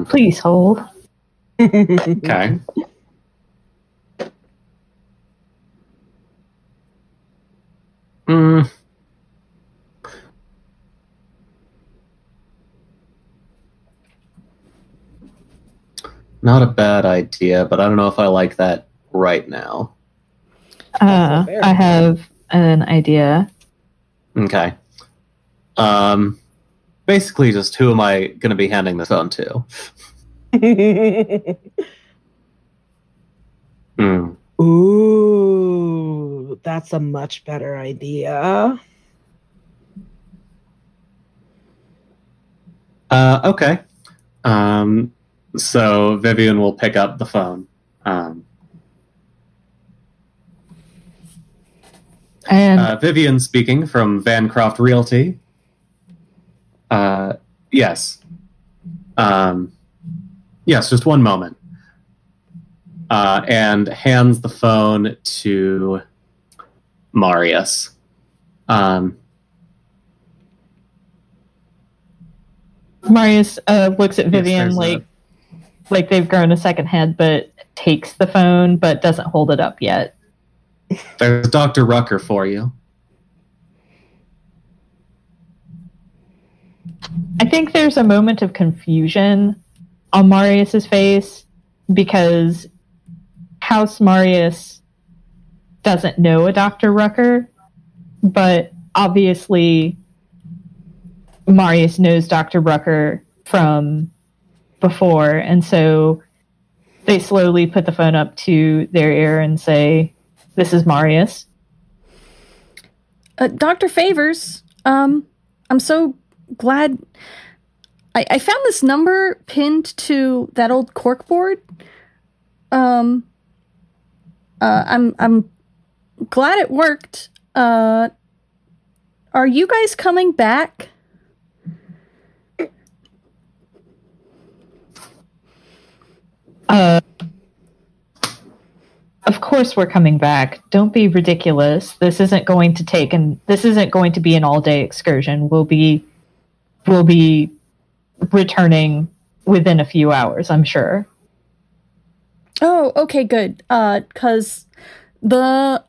Please hold. Okay. Not a bad idea, but I don't know if I like that right now. I have an idea. Okay. Basically, just who am I going to be handing the phone to? Ooh, that's a much better idea. Okay. So Vivien will pick up the phone. And Vivien speaking from Vancroft Realty. Yes. Yes, just one moment. And hands the phone to Marius. Marius looks at Vivien like they've grown a second head, but takes the phone, but doesn't hold it up yet. There's Dr. Rucker for you. I think there's a moment of confusion on Marius's face because House Marius doesn't know a Dr. Rucker, but obviously Marius knows Dr. Rucker from before, and so they slowly put the phone up to their ear and say, "This is Marius." Dr. Favors, I'm so glad I found this number pinned to that old corkboard. I'm glad it worked. Are you guys coming back? Of course we're coming back. Don't be ridiculous. This isn't going to be an all-day excursion. We'll be returning within a few hours, I'm sure. Oh, okay, good. 'Cause the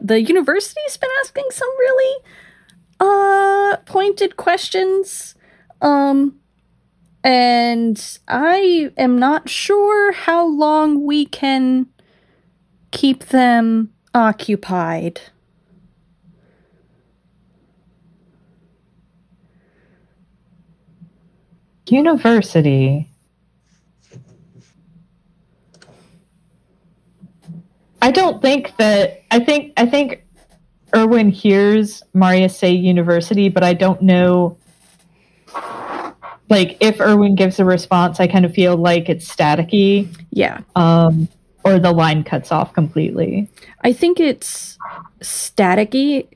university's been asking some really pointed questions. And I am not sure how long we can keep them occupied. University. I think Erwin hears Marius say university, but I don't know. Like, if Erwin gives a response, I kind of feel like it's staticky. Yeah. Or the line cuts off completely. I think it's staticky,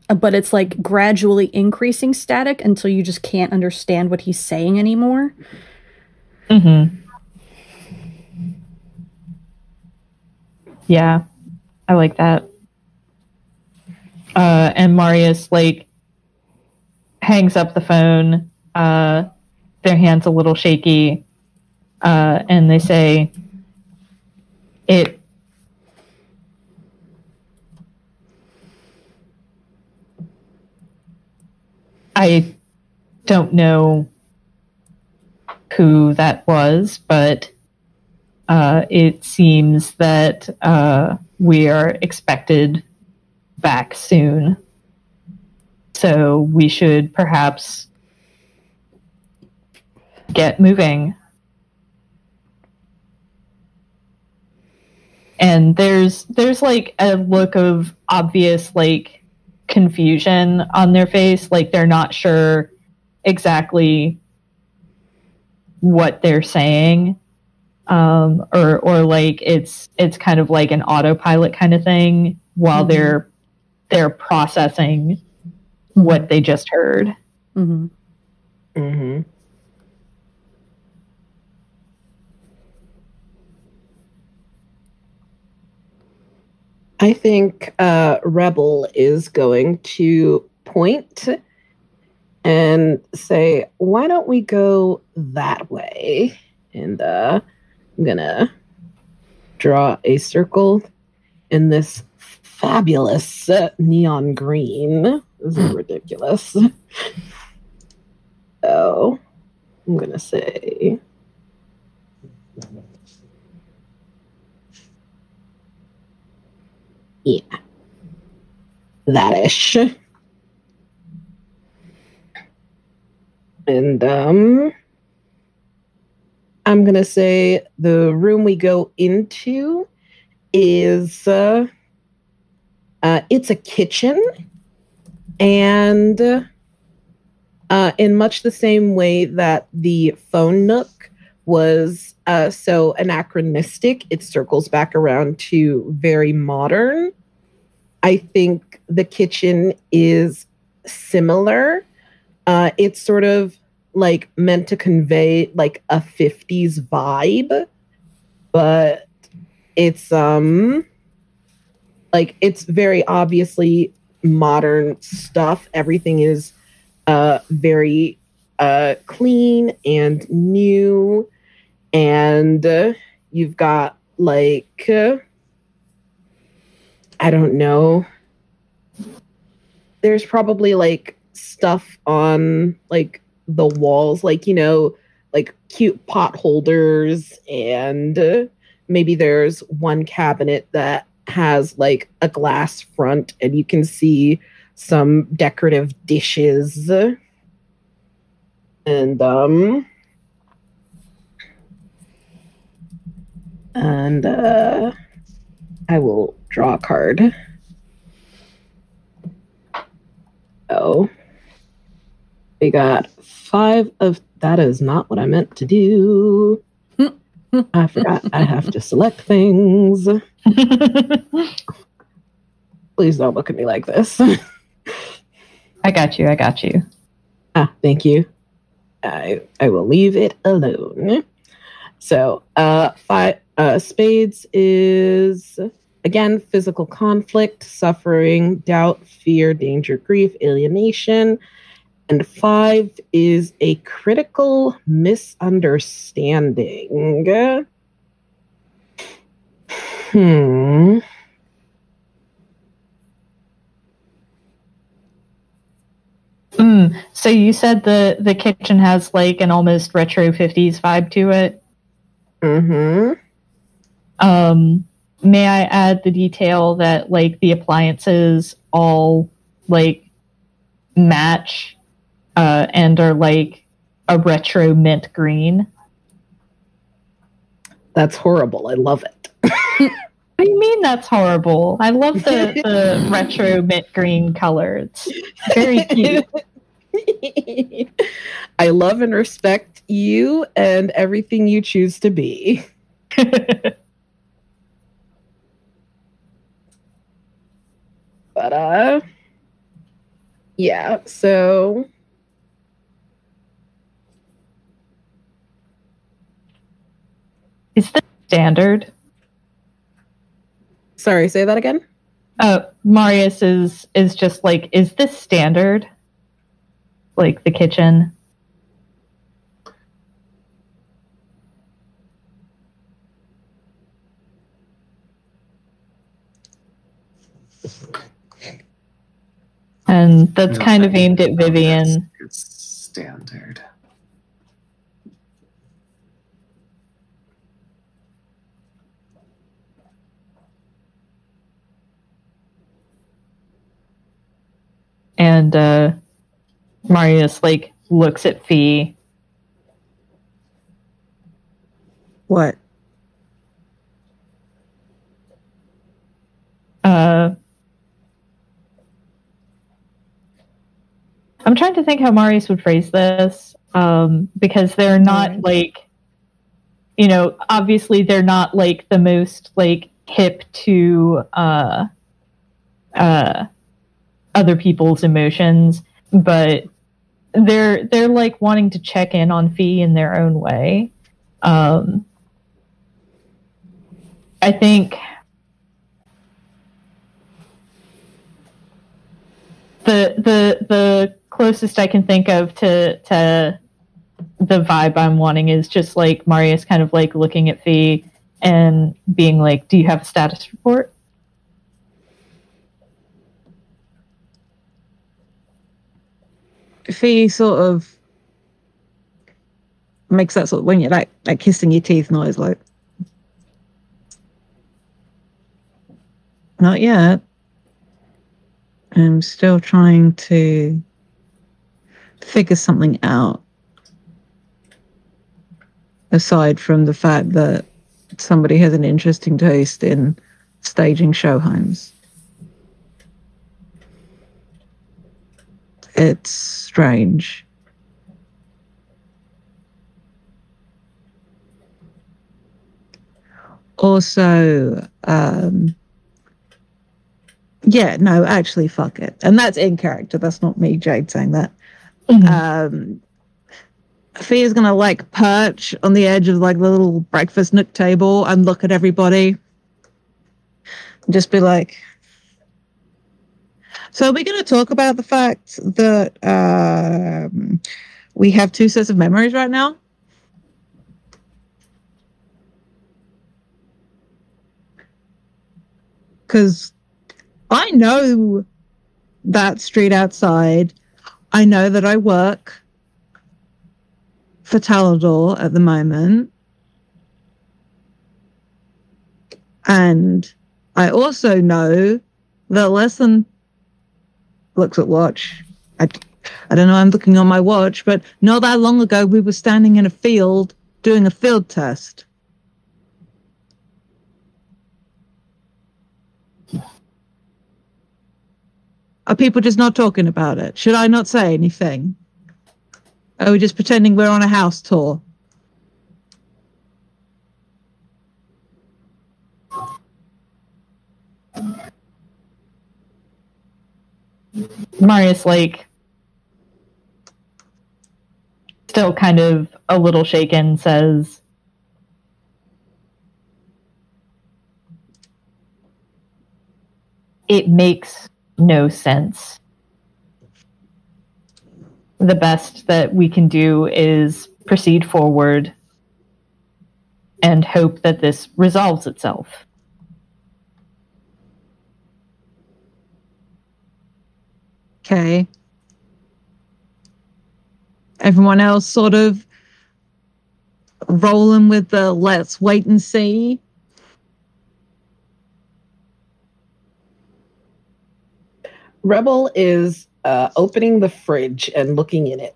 but it's like gradually increasing static until you just can't understand what he's saying anymore. Mm-hmm. Yeah, I like that. And Marius, like, hangs up the phone, their hands a little shaky, and they say, I don't know who that was, but it seems that we are expected back soon. So we should perhaps get moving. And there's like a look of obvious like confusion on their face, like they're not sure exactly what they're saying, or like it's kind of like an autopilot kind of thing while they're processing what they just heard. Mm-hmm. Mm-hmm. I think Rebel is going to point and say, why don't we go that way? And I'm going to draw a circle in this fabulous neon green. This is ridiculous. So I'm going to say... yeah, that-ish. And I'm gonna say the room we go into is it's a kitchen, and in much the same way that the phone nook was so anachronistic, it circles back around to very modern. I think the kitchen is similar. It's sort of like meant to convey like a 50s vibe, but it's like it's very obviously modern stuff. Everything is very clean and new. And you've got like, I don't know, there's probably like stuff on like the walls, like, you know, like cute pot holders, and maybe there's one cabinet that has like a glass front and you can see some decorative dishes. And I will draw a card. Oh, we got 5 of... that is not what I meant to do. I forgot I have to select things. Please don't look at me like this. I got you. Thank you. I will leave it alone. So, spades is, again, physical conflict, suffering, doubt, fear, danger, grief, alienation. And 5 is a critical misunderstanding. So you said the kitchen has like an almost retro 50s vibe to it? Mm-hmm. May I add the detail that like the appliances all like match and are like a retro mint green? That's horrible. I love it. What do you mean that's horrible? I love the retro mint green color. It's very cute. I love and respect you and everything you choose to be. But yeah, so Is this standard? Sorry, say that again? Marius is just like, is this standard? Like the kitchen? And that's kind of aimed at Vivien. It's standard. And Marius like looks at Phee. What? I'm trying to think how Marius would phrase this, because they're not like, you know, obviously they're not like the most like hip to other people's emotions, but they're like wanting to check in on Phee in their own way. I think the closest I can think of to the vibe I'm wanting is just like Marius kind of like looking at Phee and being like, "Do you have a status report?" Phee sort of makes that sort of when you're like kissing your teeth noise, like, not yet. I'm still trying to figure something out. Aside from the fact that somebody has an interesting taste in staging show homes. It's strange. Also, yeah, no, actually, fuck it. And that's in character. That's not me, Jade, saying that. Mm-hmm. Phee is going to, like, perch on the edge of, like, the little breakfast nook table and look at everybody. And just be like... So are we going to talk about the fact that we have 2 sets of memories right now? Because I know that street outside. I know that I work for Talanor at the moment. And I also know that less than... looks at watch. I don't know, I'm looking on my watch, but not that long ago we were standing in a field doing a field test. Are people just not talking about it? Should I not say anything? Are we just pretending we're on a house tour? Marius, like, still kind of a little shaken, says, "It makes no sense. The best that we can do is proceed forward and hope that this resolves itself." Okay. Everyone else sort of rolling with the let's wait and see. Rebel is opening the fridge and looking in it.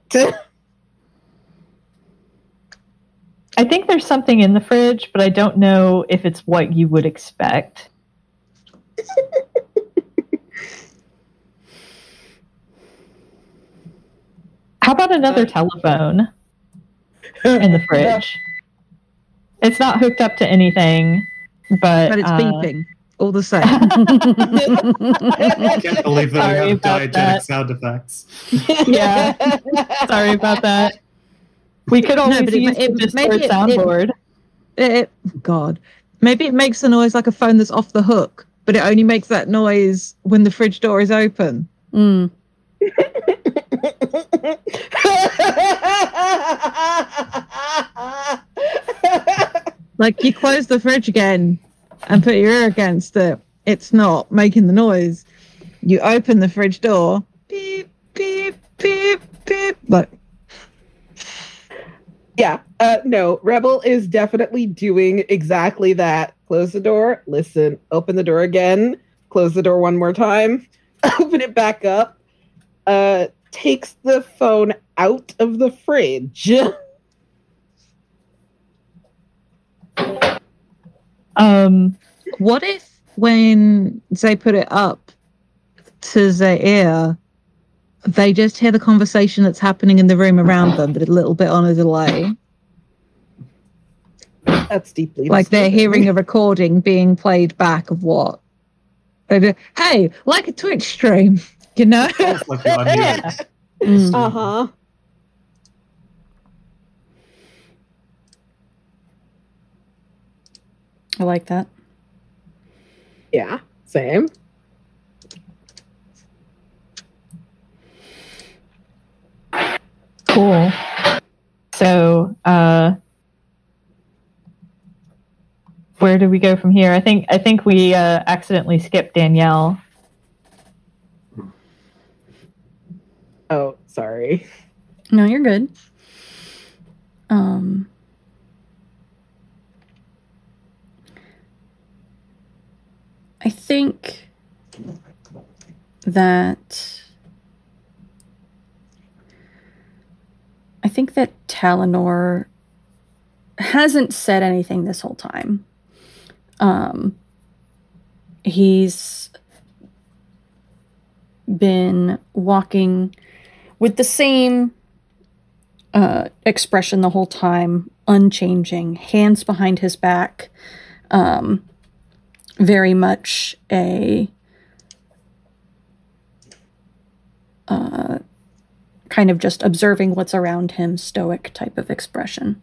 I think there's something in the fridge, but I don't know if it's what you would expect. How about another telephone in the fridge? It's not hooked up to anything, but it's beeping all the same. I can't believe that we have diegetic sound effects. Yeah, sorry about that. We could always use the Discord soundboard. God, maybe it makes a noise like a phone that's off the hook, but it only makes that noise when the fridge door is open. Mm. Like you close the fridge again and put your ear against it. It's not making the noise. You open the fridge door. Beep, beep, beep, beep. Like, yeah, no, Rebel is definitely doing exactly that. Close the door, listen, open the door again, close the door one more time, open it back up, takes the phone out of the fridge. What if when they put it up to their ear, they just hear the conversation that's happening in the room around them, but a little bit on a delay? That's deeply like they're hearing a recording being played back of what? Hey, like a Twitch stream, you know? Like you're unmuted. Uh-huh. I like that. Yeah, same. Cool. So, where do we go from here? I think we accidentally skipped Danielle. Oh, sorry. No, you're good. I think that Talanor hasn't said anything this whole time. He's been walking with the same expression the whole time, unchanging, hands behind his back, very much a kind of just observing what's around him, stoic type of expression.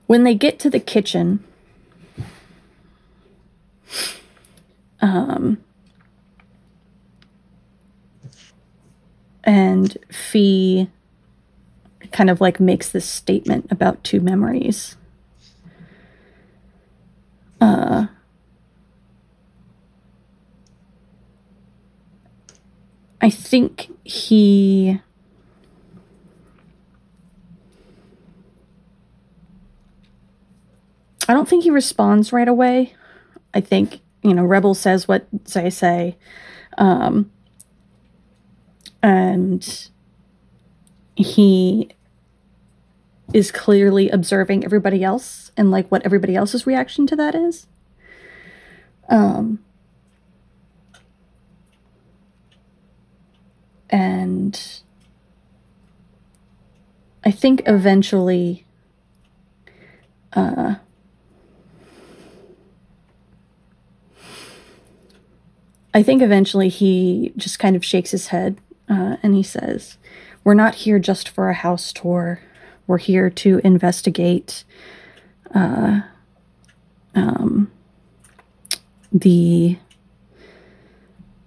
When they get to the kitchen, and Phee kind of like makes this statement about two memories. I think I don't think he responds right away. I think, Rebel says what they say. And he is clearly observing everybody else and like what everybody else's reaction to that is. And I think eventually he just kind of shakes his head and he says, "We're not here just for a house tour. We're here to investigate the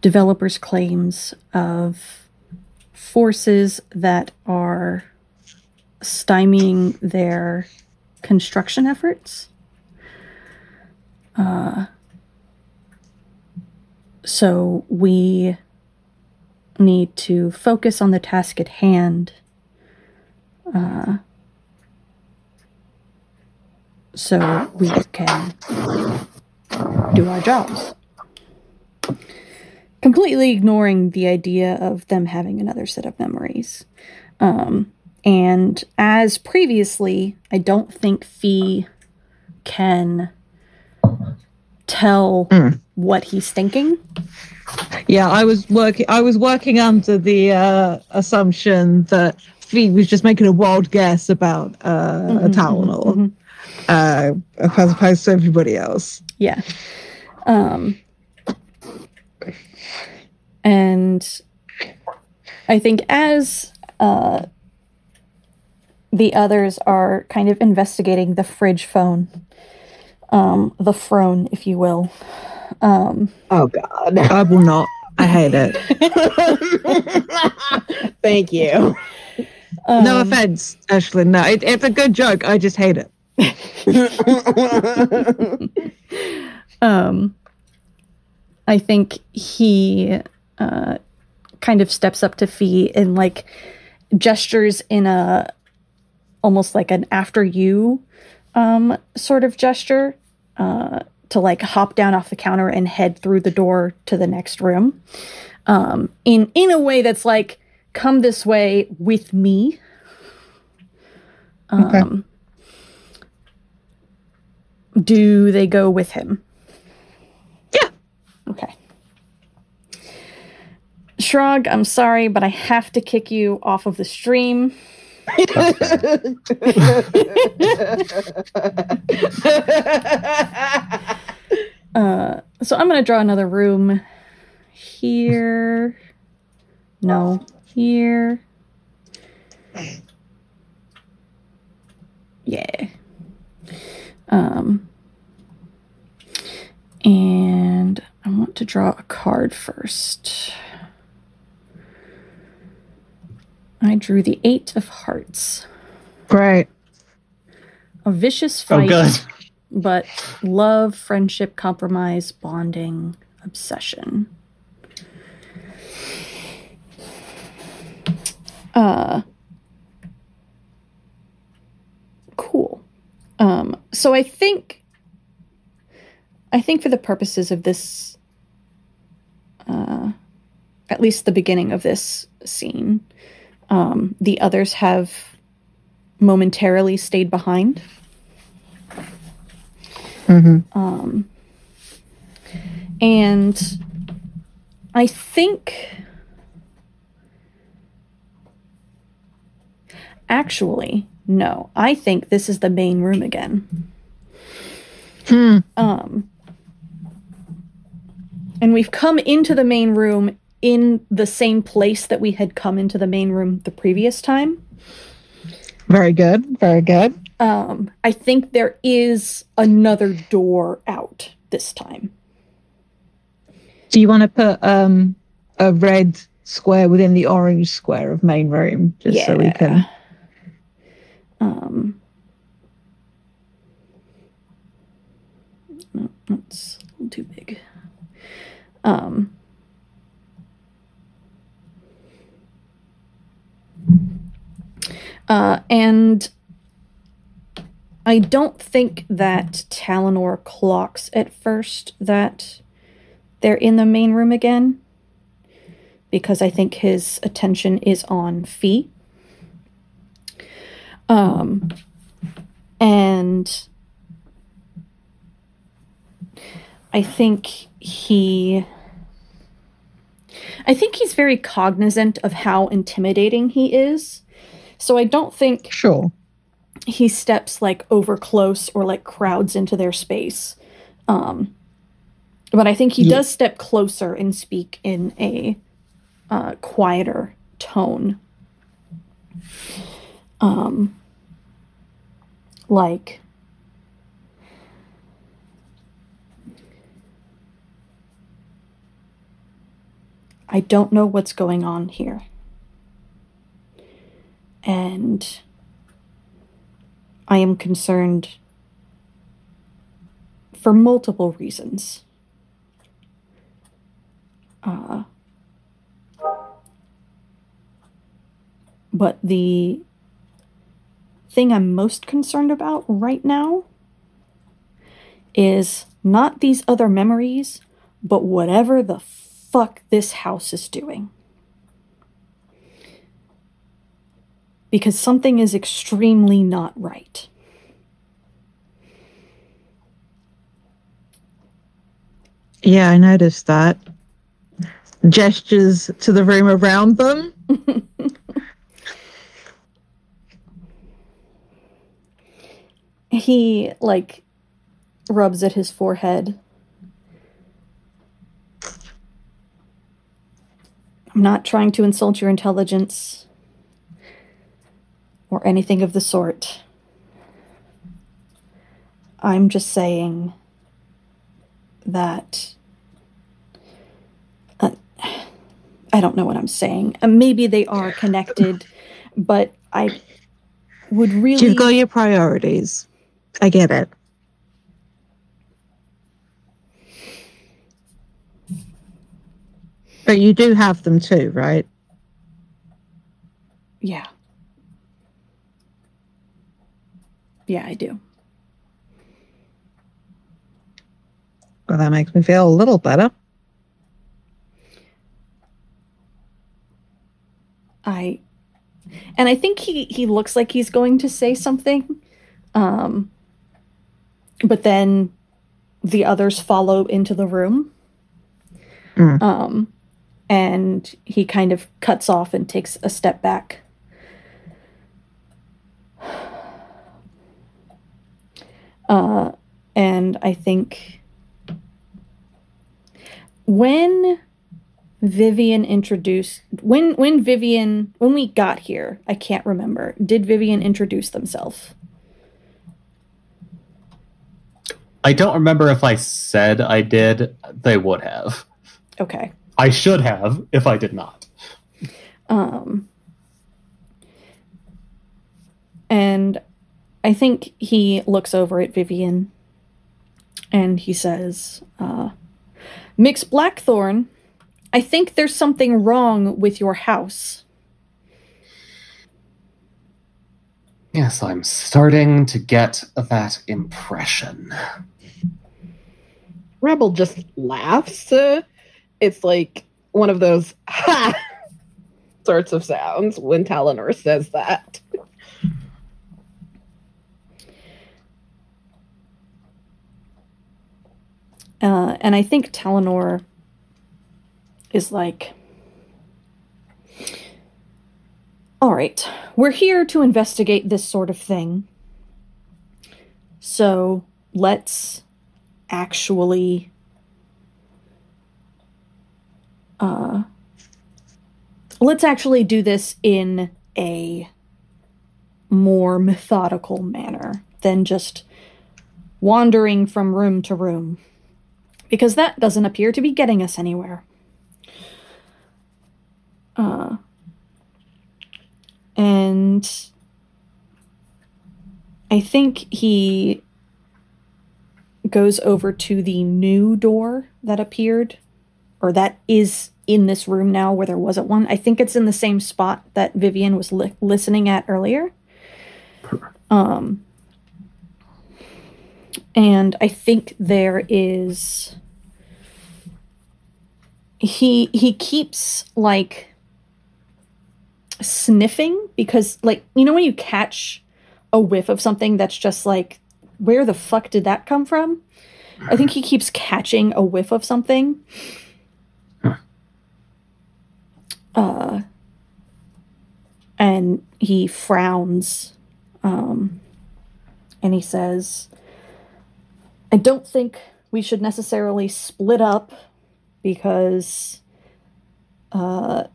developers' claims of forces that are stymieing their construction efforts. So we need to focus on the task at hand, so we can do our jobs." Completely ignoring the idea of them having another set of memories. And as previously, I don't think Phee can tell what he's thinking. Yeah, I was working under the assumption that Phee was just making a wild guess about a Talanor, as opposed to everybody else. Yeah. And I think as the others are kind of investigating the fridge phone, the throne, if you will. Oh, God. I will not. I hate it. Thank you. No offense, Ashlyn. No, it's a good joke. I just hate it. I think he kind of steps up to Phee and like gestures in a almost like an after you sort of gesture to like hop down off the counter and head through the door to the next room in a way that's like, come this way with me. Okay. Do they go with him? Yeah. Okay. Schrag, I'm sorry, but I have to kick you off of the stream. So I'm going to draw another room here. No, here. Yeah. And I want to draw a card first. I drew the 8 of Hearts. Great. A vicious fight, Oh, good. but love, friendship, compromise, bonding, obsession. Cool. So I think for the purposes of this, at least the beginning of this scene, the others have momentarily stayed behind. And I think actually, no, I think this is the main room again. And we've come into the main room in the same place that we had come into the main room the previous time. Very good. Very good. I think there is another door out this time. Do you want to put a red square within the orange square of main room, just so we can? No, that's a little too big. And I don't think that Talanor clocks at first that they're in the main room again, because I think his attention is on Phee. And I think he's very cognizant of how intimidating he is. So I don't think Sure. he steps like over close or like crowds into their space. But I think he does step closer and speak in a quieter tone. Like, I don't know what's going on here. And I am concerned for multiple reasons. But the thing I'm most concerned about right now is not these other memories, but whatever the fuck this house is doing. Because something is extremely not right. Yeah, I noticed that. Gestures to the room around them. He, like, rubs at his forehead. I'm not trying to insult your intelligence or anything of the sort. I'm just saying that I don't know what I'm saying. Maybe they are connected, but I would really... You've got your priorities. I get it. But you do have them too, right? Yeah. Yeah, I do. Well, that makes me feel a little better. And I think he looks like he's going to say something. But then the others follow into the room. And he kind of cuts off and takes a step back. And I think when Vivien introduced... When we got here, I can't remember. Did Vivien introduce themselves? I don't remember if I said I did. They would have. Okay. I should have if I did not. And I think he looks over at Vivien and he says, Mix Blackthorn, I think there's something wrong with your house. Yes, I'm starting to get that impression. Rebel just laughs. It's like one of those ha sorts of sounds when Talanor says that. And I think Talanor is like, all right, we're here to investigate this sort of thing. So let's actually do this in a more methodical manner than just wandering from room to room, because that doesn't appear to be getting us anywhere. And I think he goes over to the new door that appeared, or that is in this room now where there wasn't one. I think it's in the same spot that Vivien was listening at earlier. And I think there is... He keeps, like, sniffing, because, like, you know when you catch a whiff of something that's just like, where the fuck did that come from? I think he keeps catching a whiff of something. And he frowns, and he says, I don't think we should necessarily split up because I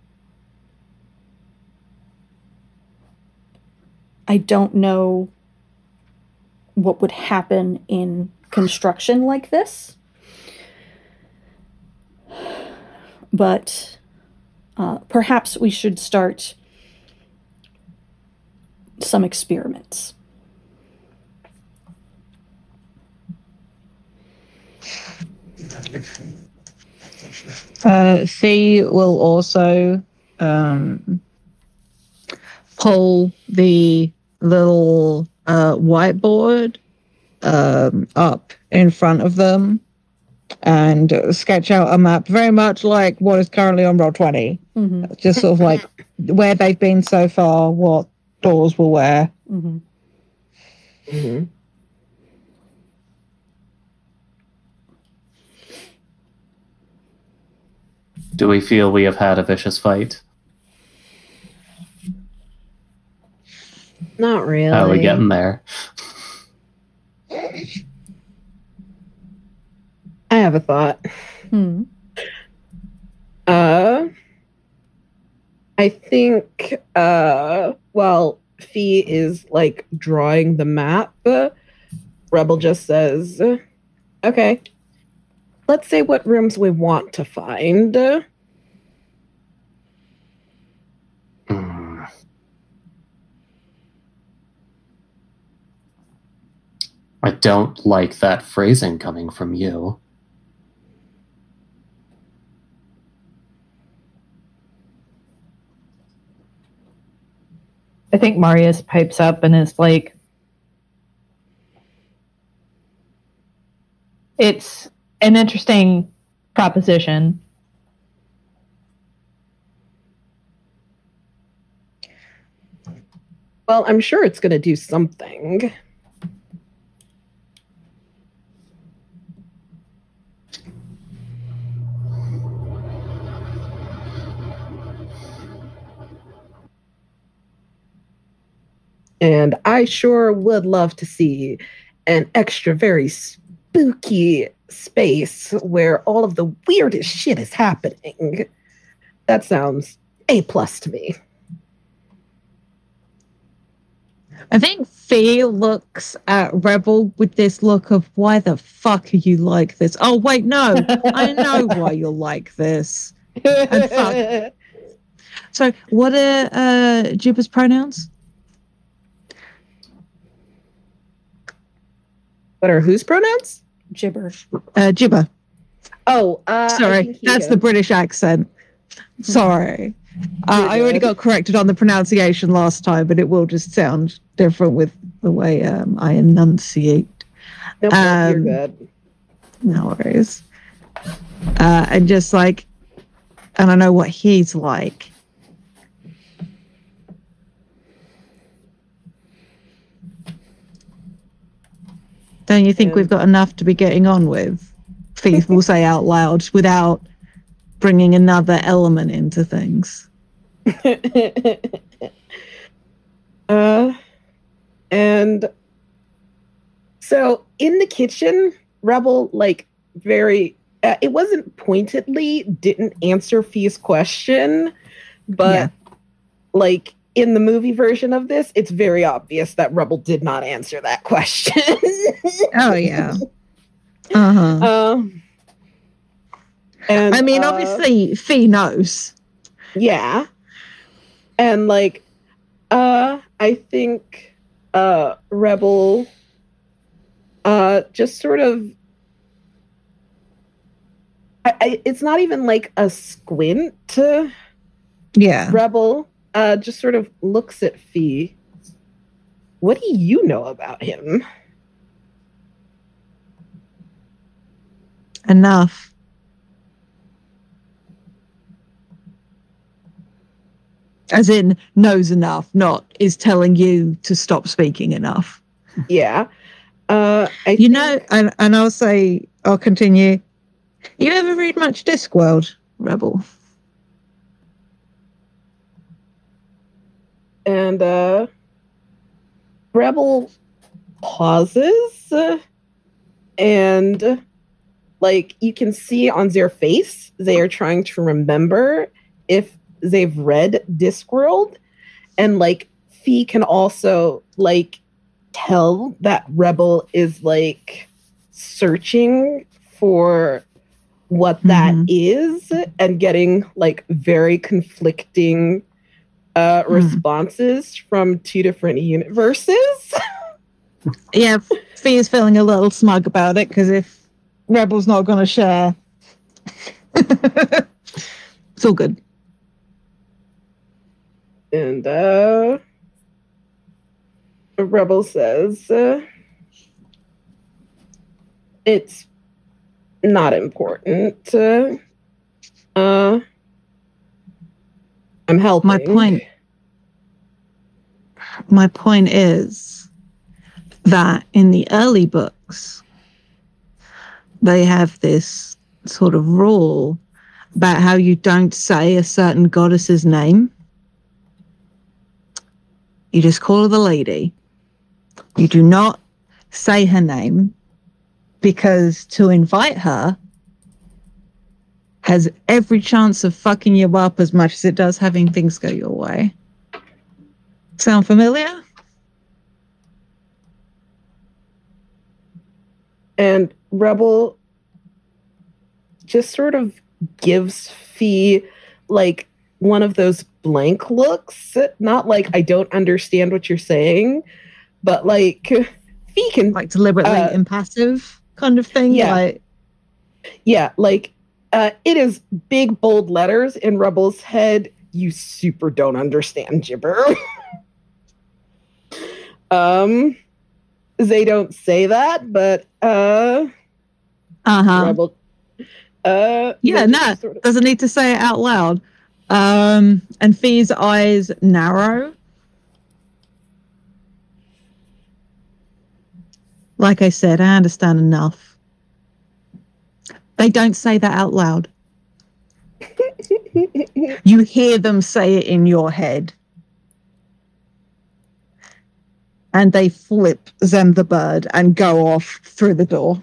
don't know what would happen in construction like this. But perhaps we should start some experiments. Phee will also pull the little whiteboard up in front of them and sketch out a map very much like what is currently on Roll20. Mm-hmm. Just sort of like where they've been so far, what doors will where. Mm-hmm. Mm-hmm. Do we feel we have had a vicious fight? Not really. How are we getting there? I have a thought. I think while Phee is like drawing the map, Rebel just says, okay, let's say what rooms we want to find. I don't like that phrasing coming from you. I think Marius pipes up and is like, it's an interesting proposition. Well, I'm sure it's going to do something. And I sure would love to see an extra very spooky space where all of the weirdest shit is happening. That sounds A+ to me. I think Phee looks at Rebel with this look of, why the fuck are you like this? Oh, wait, no. I know why you're like this. And fuck. So, what are Jibba's pronouns? What are whose pronouns? Gibber. Jibba. Oh, sorry. That's the British accent. Sorry. I already got corrected on the pronunciation last time, but it will just sound different with the way I enunciate. Nope, you're good. No worries. And just like, and I know what he's like. Don't you think we've got enough to be getting on with? Phee will say out loud without bringing another element into things. And so in the kitchen, Rebel, like, very, it wasn't pointedly, didn't answer Fee's question, but like in the movie version of this, it's very obvious that Rebel did not answer that question. Oh, yeah. Uh-huh. And I mean, obviously, Phee knows. Yeah. And, like, I think Rebel just sort of... it's not even, like, a squint. Yeah. Rebel just sort of looks at Phee. What do you know about him? Enough. As in, knows enough, not is telling you to stop speaking enough. Yeah. And I'll say, I'll continue. You ever read much Discworld, Rebel? And Rebel pauses, and like you can see on their face, they are trying to remember if they've read Discworld, and like Phee can also like tell that Rebel is like searching for what that is and getting like very conflicting responses from two different universes. Yeah, Phee is feeling a little smug about it because if Rebel's not going to share, it's all good. And Rebel says, it's not important. I'm helping. My point is that in the early books, they have this sort of rule about how you don't say a certain goddess's name. You just call her the lady. You do not say her name, because to invite her has every chance of fucking you up as much as it does having things go your way. Sound familiar? And Rebel just sort of gives Phee like one of those blank looks. Not like I don't understand what you're saying, but like Phee can like deliberately impassive kind of thing. Yeah, like it is big bold letters in Rebel's head. You super don't understand gibber. They don't say that, but Rebel. Doesn't need to say it out loud. And Fee's eyes narrow. Like I said, I understand enough. They don't say that out loud. You hear them say it in your head. And they flip Zem the bird and go off through the door.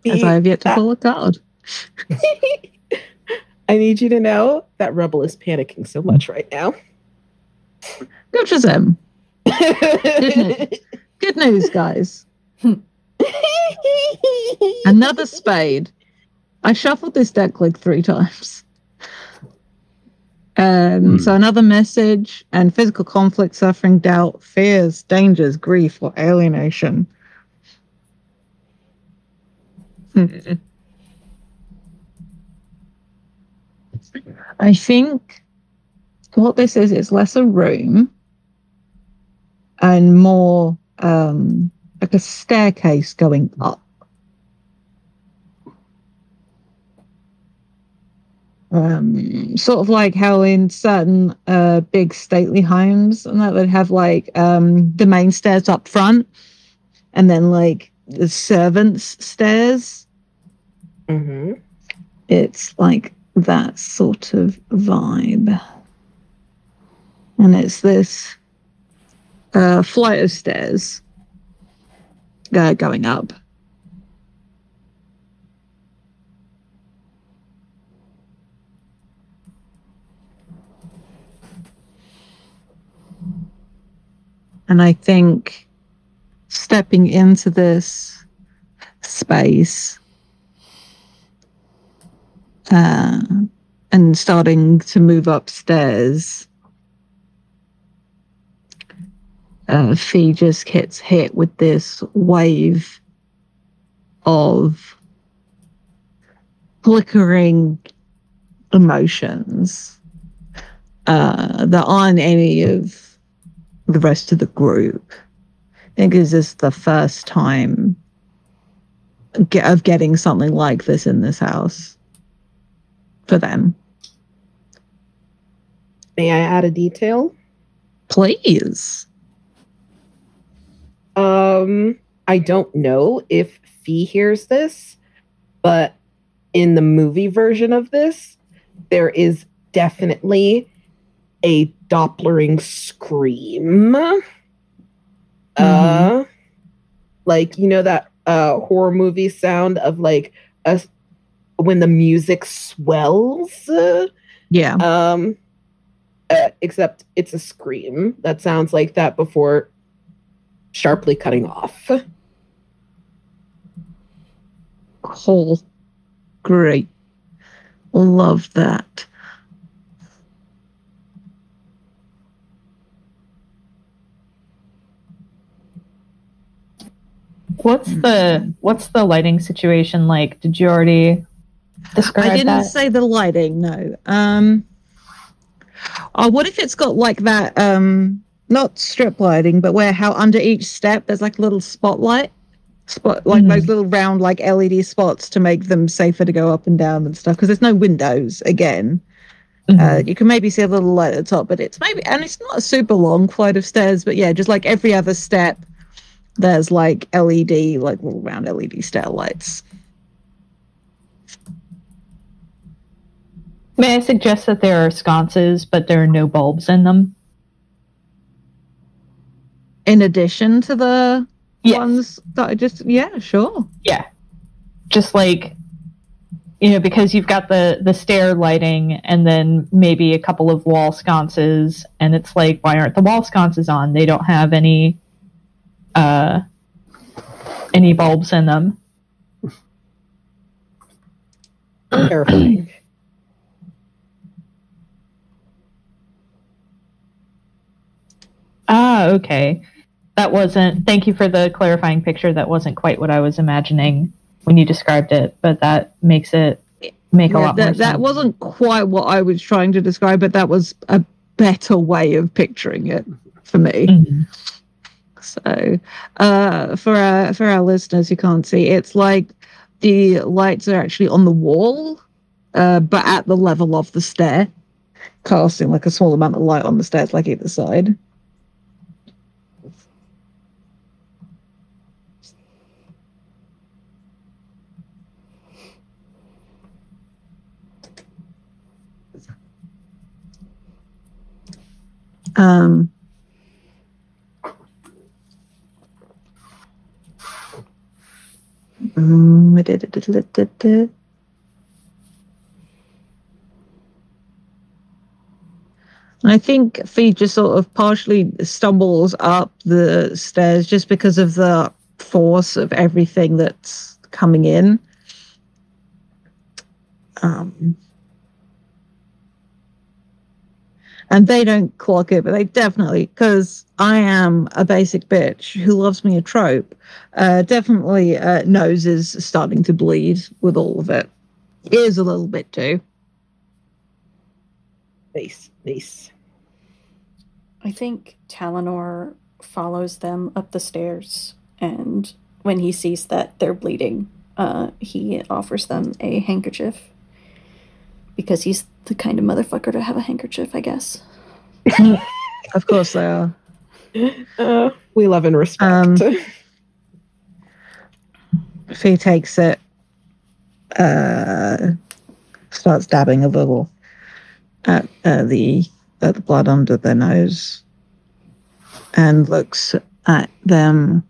As I have yet to pull a card. I need you to know that Rebel is panicking so much right now. Good for Zem. Good news, guys. Another spade. I shuffled this deck like 3 times. So another message: and physical conflict, suffering, doubt, fears, dangers, grief, or alienation. I think what this is less a room and more like a staircase going up. Sort of like how in certain big stately homes and that would have like the main stairs up front and then like the servants' stairs. Mm-hmm. It's like that sort of vibe. And it's this flight of stairs going up. And I think stepping into this space and starting to move upstairs, Phee just gets hit with this wave of flickering emotions that aren't any of the rest of the group. I think this is the first time of getting something like this in this house for them. May I add a detail? Please. I don't know if Phee hears this, but in the movie version of this, there is definitely a Dopplering scream. Like, you know that horror movie sound of like when the music swells? Yeah. Except it's a scream that sounds like that before sharply cutting off. Cool. Great. Love that. What's the lighting situation like? Did you already describe that? I didn't say the lighting, no. What if it's got like that, not strip lighting, but how under each step there's like a little spotlight? Those little round like LED spots to make them safer to go up and down and stuff, because there's no windows again. You can maybe see a little light at the top, but it's not a super long flight of stairs, but yeah, just like every other step there's like LED, like little round LED stair lights. May I suggest that there are sconces, but there are no bulbs in them? In addition to the ones that I just... Yeah, sure. Yeah. Just like, because you've got the stair lighting and then maybe a couple of wall sconces, and it's like, why aren't the wall sconces on? They don't have any bulbs in them. Terrifying. Okay. Thank you for the clarifying picture. That wasn't quite what I was imagining when you described it, but that makes it make a lot more sense. That wasn't quite what I was trying to describe, but that was a better way of picturing it for me. So, for our listeners who can't see, it's like the lights are actually on the wall, but at the level of the stair, casting like a small amount of light on the stairs, like either side. I think Phee just sort of partially stumbles up the stairs just because of the force of everything that's coming in. And they don't clock it, but they definitely, because I am a basic bitch who loves me a trope, definitely nose is starting to bleed with all of it. Ears a little bit too. Nice. I think Talanor follows them up the stairs, and when he sees that they're bleeding, he offers them a handkerchief. Because he's the kind of motherfucker to have a handkerchief, I guess. Of course they are. We love and respect. Phee takes it, starts dabbing a little at the blood under their nose, and looks at them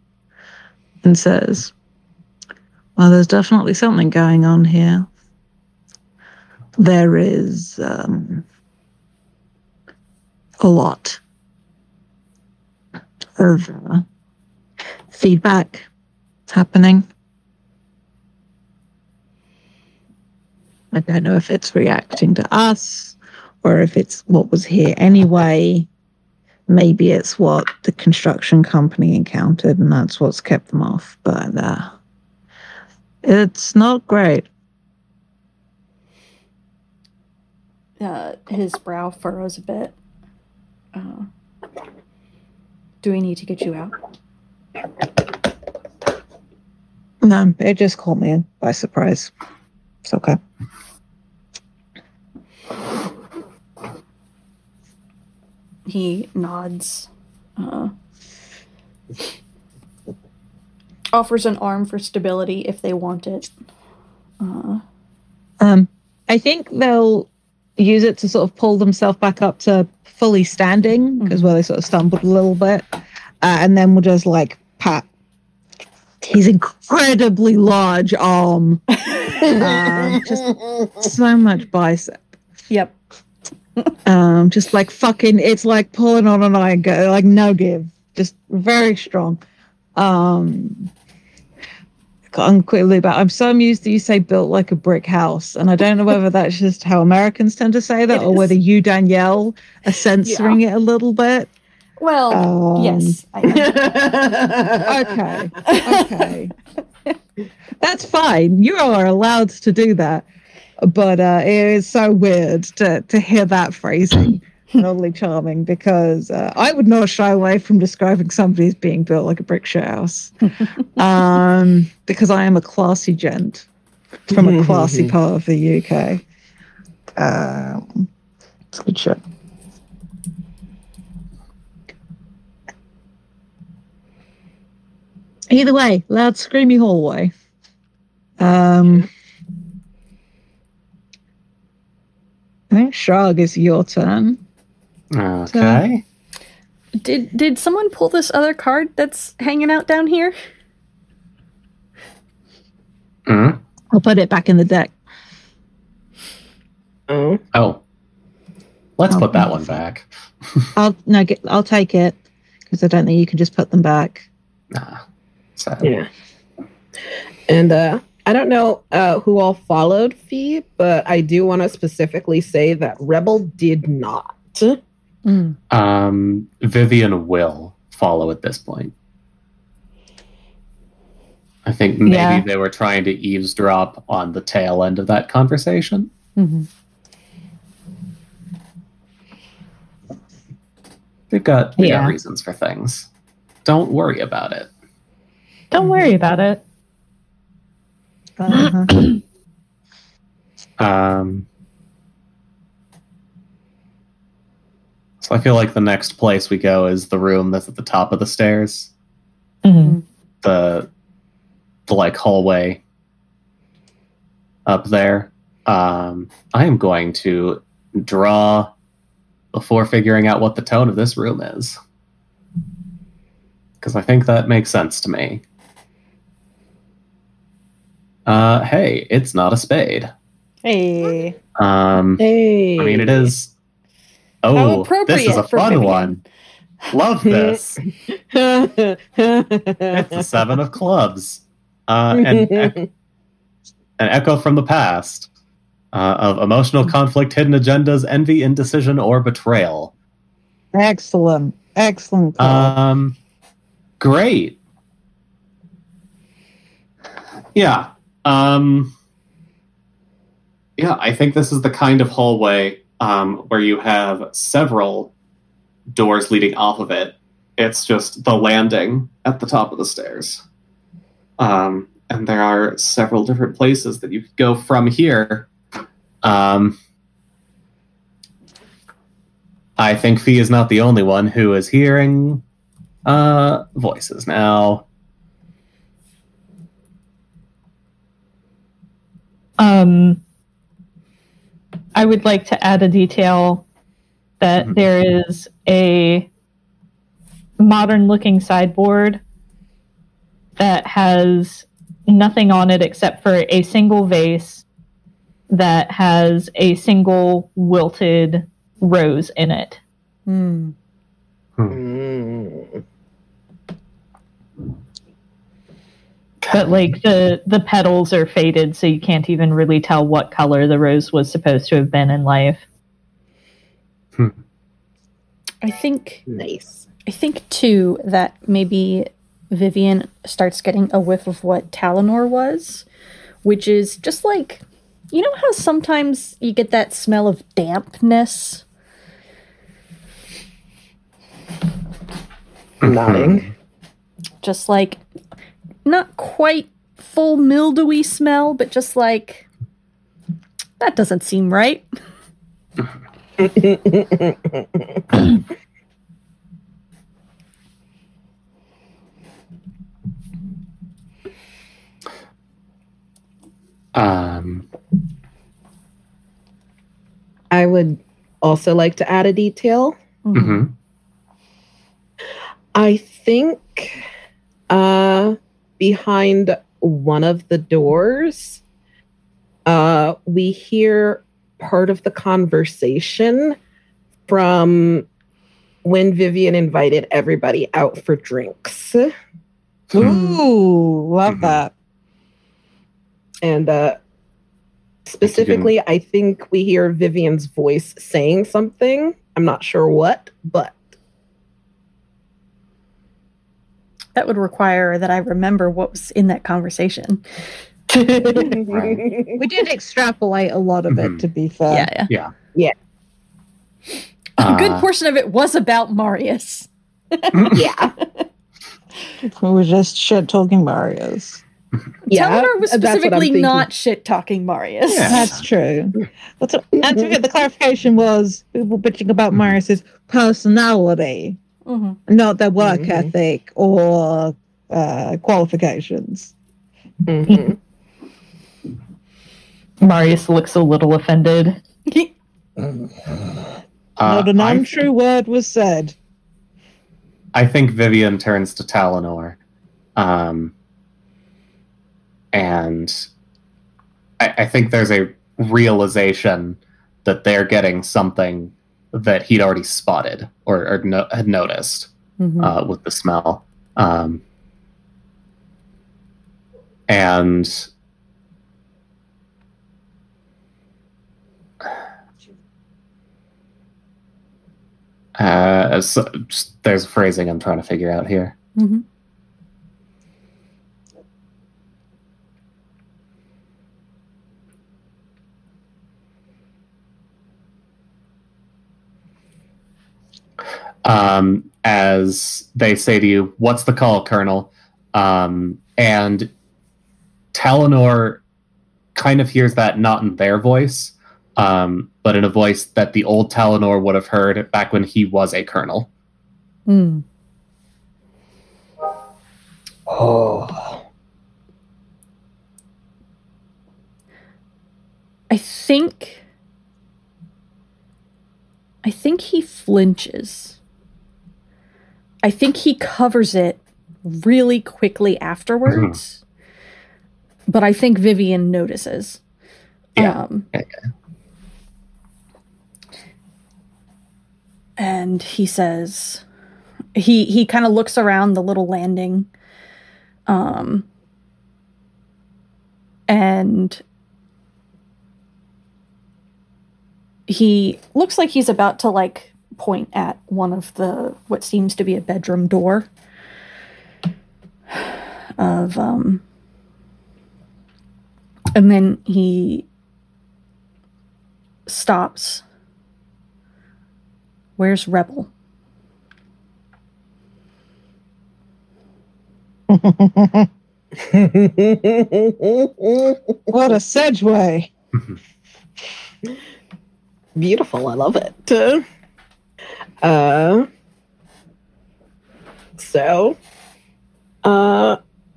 and says, well, there's definitely something going on here. There is a lot of feedback happening. I don't know if it's reacting to us or if it's what was here anyway. Maybe it's what the construction company encountered and that's what's kept them off. But it's not great. His brow furrows a bit. Do we need to get you out? No, it just caught me by surprise. It's okay. He nods. Offers an arm for stability if they want it. I think they'll use it to sort of pull themselves back up to fully standing, because where they sort of stumbled a little bit. And then we'll just like pat his incredibly large arm. Just so much bicep. Yep. Just like fucking, it's like pulling on an iron girl, like no give. Just very strong. Quickly, but I'm so amused that you say built like a brick house, and I don't know whether that's just how Americans tend to say that, or whether you, Danielle, are censoring it a little bit. Well, yes. Okay. That's fine. You are allowed to do that, but it is so weird to hear that phrasing. Totally charming, because I would not shy away from describing somebody as being built like a brick shit house, because I am a classy gent from a classy part of the UK. It's good shit. Either way, loud screamy hallway. I think Schrag is your turn. Okay. Did someone pull this other card that's hanging out down here? I'll put it back in the deck. Oh. Let's put that one back. I'll take it, because I don't think you can just put them back. Nah. Sad. Yeah. And I don't know who all followed Phee, but I do want to specifically say that Rebel did not. Vivien will follow at this point. I think maybe they were trying to eavesdrop on the tail end of that conversation. They've got reasons for things. Don't worry about it. Don't worry about it. So I feel like the next place we go is the room that's at the top of the stairs. The like hallway up there. I am going to draw before figuring out what the tone of this room is, because I think that makes sense to me. Hey, it's not a spade. Hey. Hey. I mean, it is. Oh, this is a fun one. Love this. It's the 7 of clubs. An echo from the past of emotional conflict, hidden agendas, envy, indecision, or betrayal. Excellent. Great. Yeah. Yeah, I think this is the kind of hallway where you have several doors leading off of it. It's just the landing at the top of the stairs. And there are several different places that you could go from here. I think Phee is not the only one who is hearing voices now. I would like to add a detail that there is a modern-looking sideboard that has nothing on it except for a single vase that has a single wilted rose in it. But like the petals are faded, so you can't even really tell what color the rose was supposed to have been in life. I think Nice. I think too that maybe Vivien starts getting a whiff of what Talanor was, which is just like, you know how sometimes you get that smell of dampness? Nodding. Just like, not quite full mildewy smell, but just like, that doesn't seem right. I would also like to add a detail. Mm-hmm. I think behind one of the doors, we hear part of the conversation from when Vivien invited everybody out for drinks. Ooh, love that. And specifically, I think we hear Vivien's voice saying something. I'm not sure what, but That would require that I remember what was in that conversation. Right. We did extrapolate a lot of it, to be fair. Yeah. Yeah. A good portion of it was about Marius. yeah. We were just shit talking Marius. Yeah, Talanor was that's what I'm specifically thinking. not shit talking Marius. Yeah. That's true. And to get the clarification was people bitching about Marius's personality, not their work ethic or qualifications. Mhm. Marius looks a little offended. Not an untrue word was said. I think Vivien turns to Talanor. And I think there's a realization that they're getting something that he'd already spotted or had noticed with the smell. And so there's phrasing I'm trying to figure out here. As they say to you, "What's the call, Colonel?" And Talanor kind of hears that not in their voice, but in a voice that the old Talanor would have heard back when he was a colonel. Oh. I think he flinches. I think he covers it really quickly afterwards. But I think Vivien notices. Yeah. And he says, he kind of looks around the little landing. And he looks like he's about to point at one of the what seems to be a bedroom door of and then he stops. Where's Rebel? What a segue. Beautiful. I love it.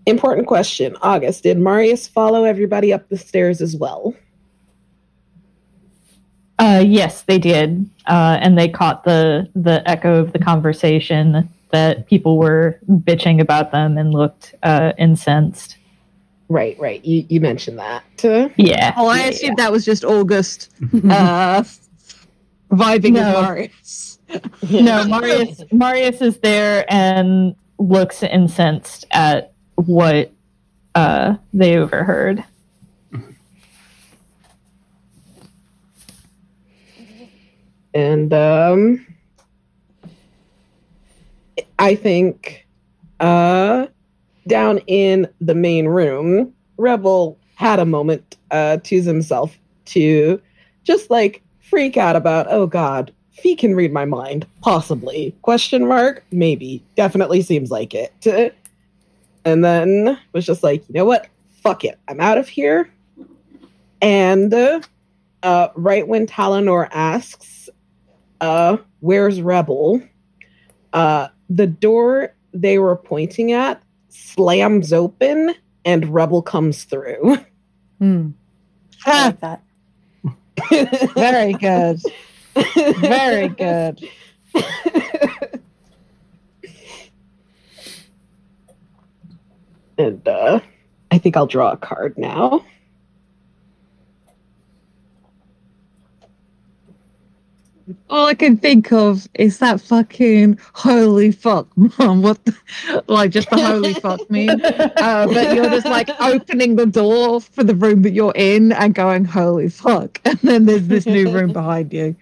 Important question. August, did Marius follow everybody up the stairs as well? Yes, they did. And they caught the echo of the conversation that people were bitching about them and looked incensed. Right. You mentioned that. Yeah. Oh, I assumed that was just August vibing with Marius. No, Marius is there and looks incensed at what they overheard. And I think down in the main room, Rebel had a moment to himself to just freak out about, oh God, Phee can read my mind, possibly. Question mark? Maybe. Definitely seems like it. And then was just you know what? Fuck it. I'm out of here. And right when Talanor asks, where's Rebel? The door they were pointing at slams open and Rebel comes through. I like that. Very good. Very good. And I think I'll draw a card now. All I can think of is that fucking holy fuck, mom. What, like just the holy fuck meme. But you're just like opening the door for the room that you're in and going, holy fuck. And then there's this new room behind you.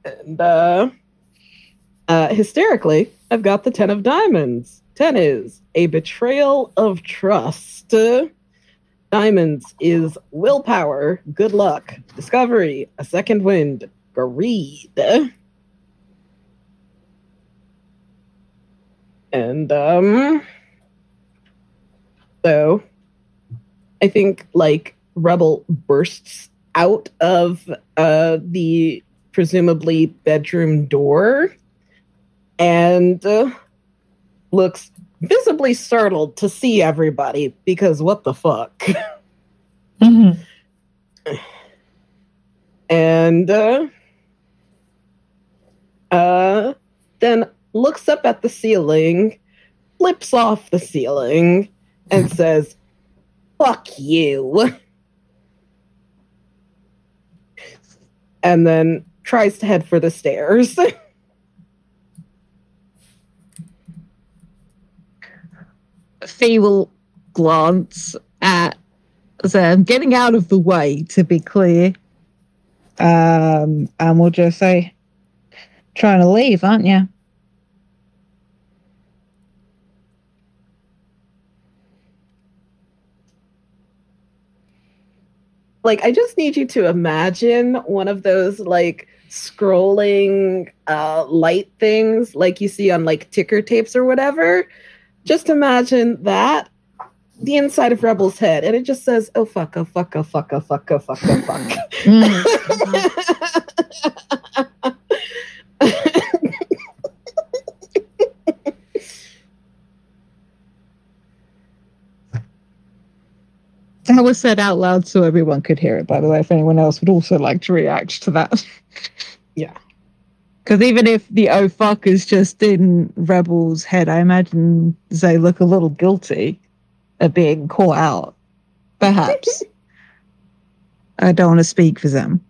And hysterically, I've got the 10 of diamonds. 10 is a betrayal of trust. Diamonds is willpower, good luck, discovery, a second wind, greed. And so I think like Rebel bursts out of the presumably bedroom door and looks visibly startled to see everybody because what the fuck? Mm-hmm. And then looks up at the ceiling, flips off the ceiling, and says, "Fuck you." And then tries to head for the stairs. Phee will glance at them, getting out of the way, to be clear. And we'll just say, trying to leave, aren't you? Like, I just need you to imagine one of those, like, scrolling light things like you see on, like, ticker tapes or whatever. Just imagine that, the inside of Rebel's head, and it just says, "Oh fuck, oh fuck, oh fuck, oh fuck, oh fuck, oh fuck." That was said out loud so everyone could hear it, by the way, if anyone else would also like to react to that. Yeah. Because even if the "oh fuck" is just in Rebel's head, I imagine they look a little guilty of being caught out. Perhaps. I don't want to speak for them.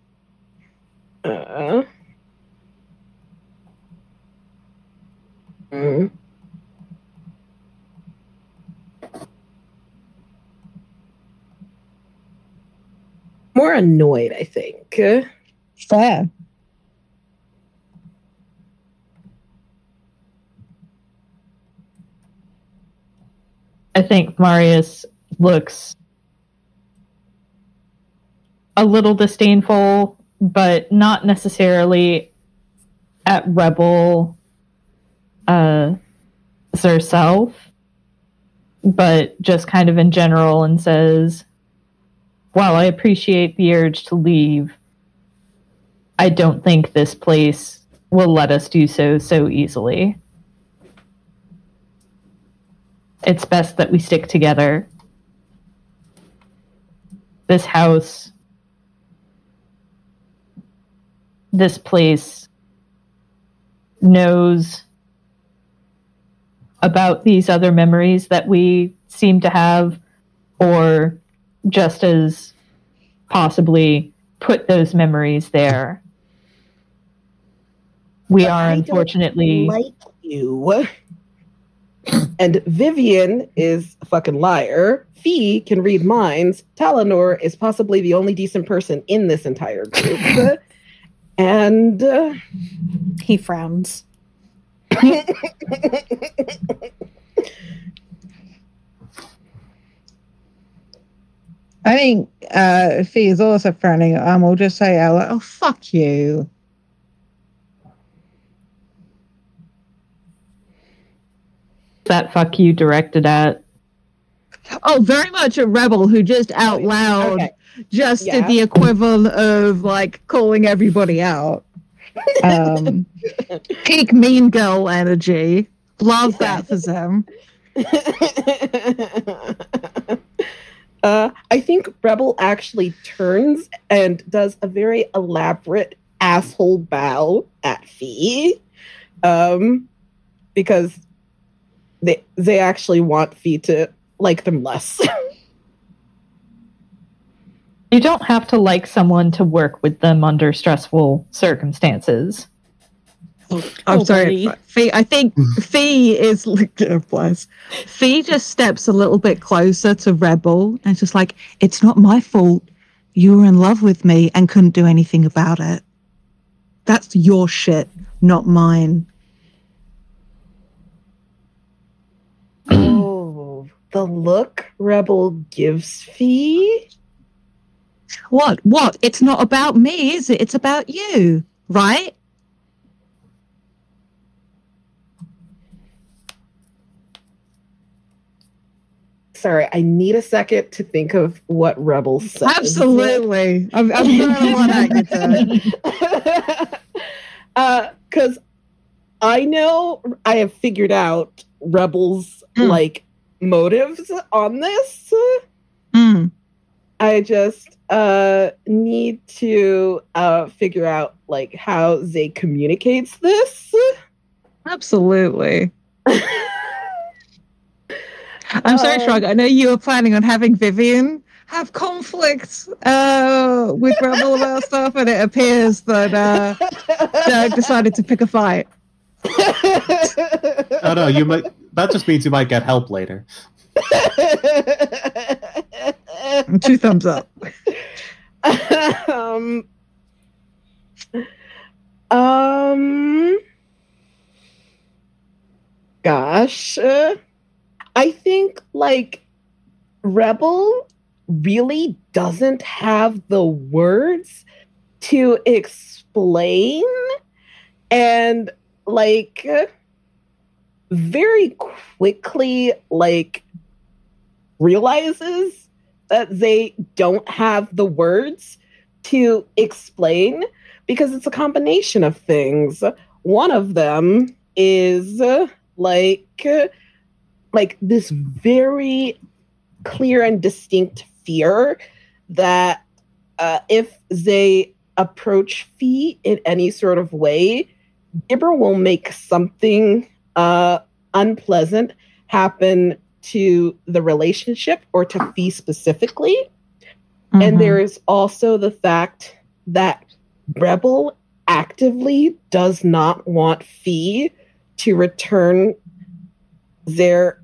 More annoyed, I think. Fair. I think Marius looks a little disdainful, but not necessarily at Rebel herself, but just kind of in general, and says, "While I appreciate the urge to leave, I don't think this place will let us do so easily. It's best that we stick together. This house, this place knows about these other memories that we seem to have, or just as possibly put those memories there. We are unfortunately like you." And Vivien is a fucking liar. Phee can read minds. Talanor is possibly the only decent person in this entire group. And he frowns. I think Phee is also frowning. We'll just say, "Oh, fuck you." that fuck you directed at? Oh, very much a Rebel who just out loud just did the equivalent of like calling everybody out. Peak mean girl energy. Love that for them. I think Rebel actually turns and does a very elaborate asshole bow at Phee, because they actually want Phee to like them less. You don't have to like someone to work with them under stressful circumstances. I'm sorry, buddy. Phee. I think Phee is bless. Phee just steps a little bit closer to Rebel and just like, it's not my fault. You were in love with me and couldn't do anything about it. That's your shit, not mine. Oh, the look Rebel gives Phee. What? It's not about me, is it? It's about you, right? Sorry, I need a second to think of what Rebel says. Absolutely. I'm throwing one at you, Dirk. Because I know I have figured out Rebel's like motives on this. I just need to figure out like how Zay communicates this. Absolutely. I'm sorry, Schrag. I know you were planning on having Vivien have conflict with Rebel about stuff, and it appears that Dirk decided to pick a fight. Oh no, you might. That just means you might get help later. 2 thumbs up. Gosh. I think like Rebel really doesn't have the words to explain, and like very quickly like realizes that they don't have the words to explain because it's a combination of things. One of them is like this very clear and distinct fear that if they approach Phee in any sort of way, Gibber will make something unpleasant happen to the relationship or to Phee specifically. Mm-hmm. And there is also the fact that Rebel actively does not want Phee to return their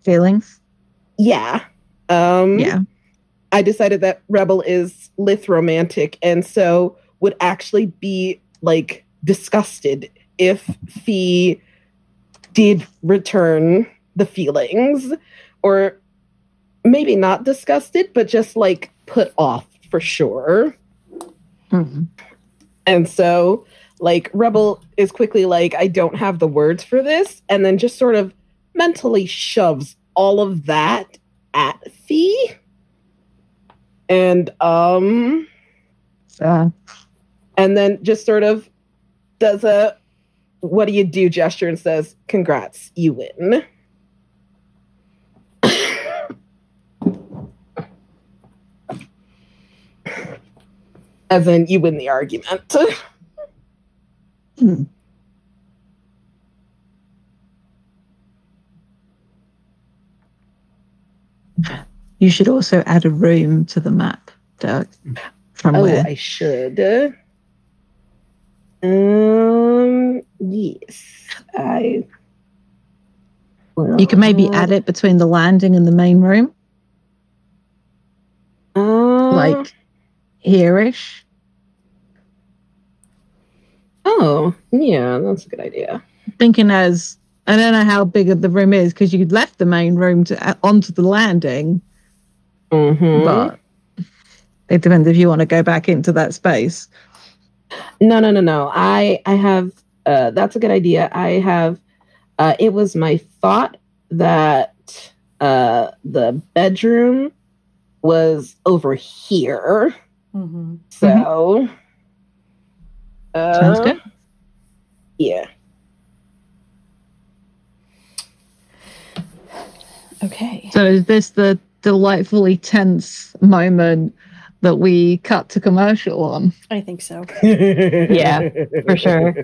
feelings. Yeah. Yeah. I decided that Rebel is lithromantic and so would actually be like disgusted if Phee did return the feelings, or maybe not disgusted, but just like put off for sure. Mm-hmm. And so like Rebel is quickly like, I don't have the words for this, and then just sort of mentally shoves all of that at Phee. And and then just sort of does a what do you do gesture and says, congrats, you win. As in, you win the argument. You should also add a room to the map, Dirk. From where? I should. Yes, I will. You can maybe add it between the landing and the main room. Like here-ish. Oh, yeah, that's a good idea. Thinking as, I don't know how big the room is, because you left the main room onto the landing. Mm-hmm. But it depends if you want to go back into that space. No. I have, that's a good idea. I have, it was my thought that the bedroom was over here. Mm-hmm. So, sounds good. Yeah. Okay. So So is this the delightfully tense moment that we cut to commercial on? I think so. Yeah, for sure.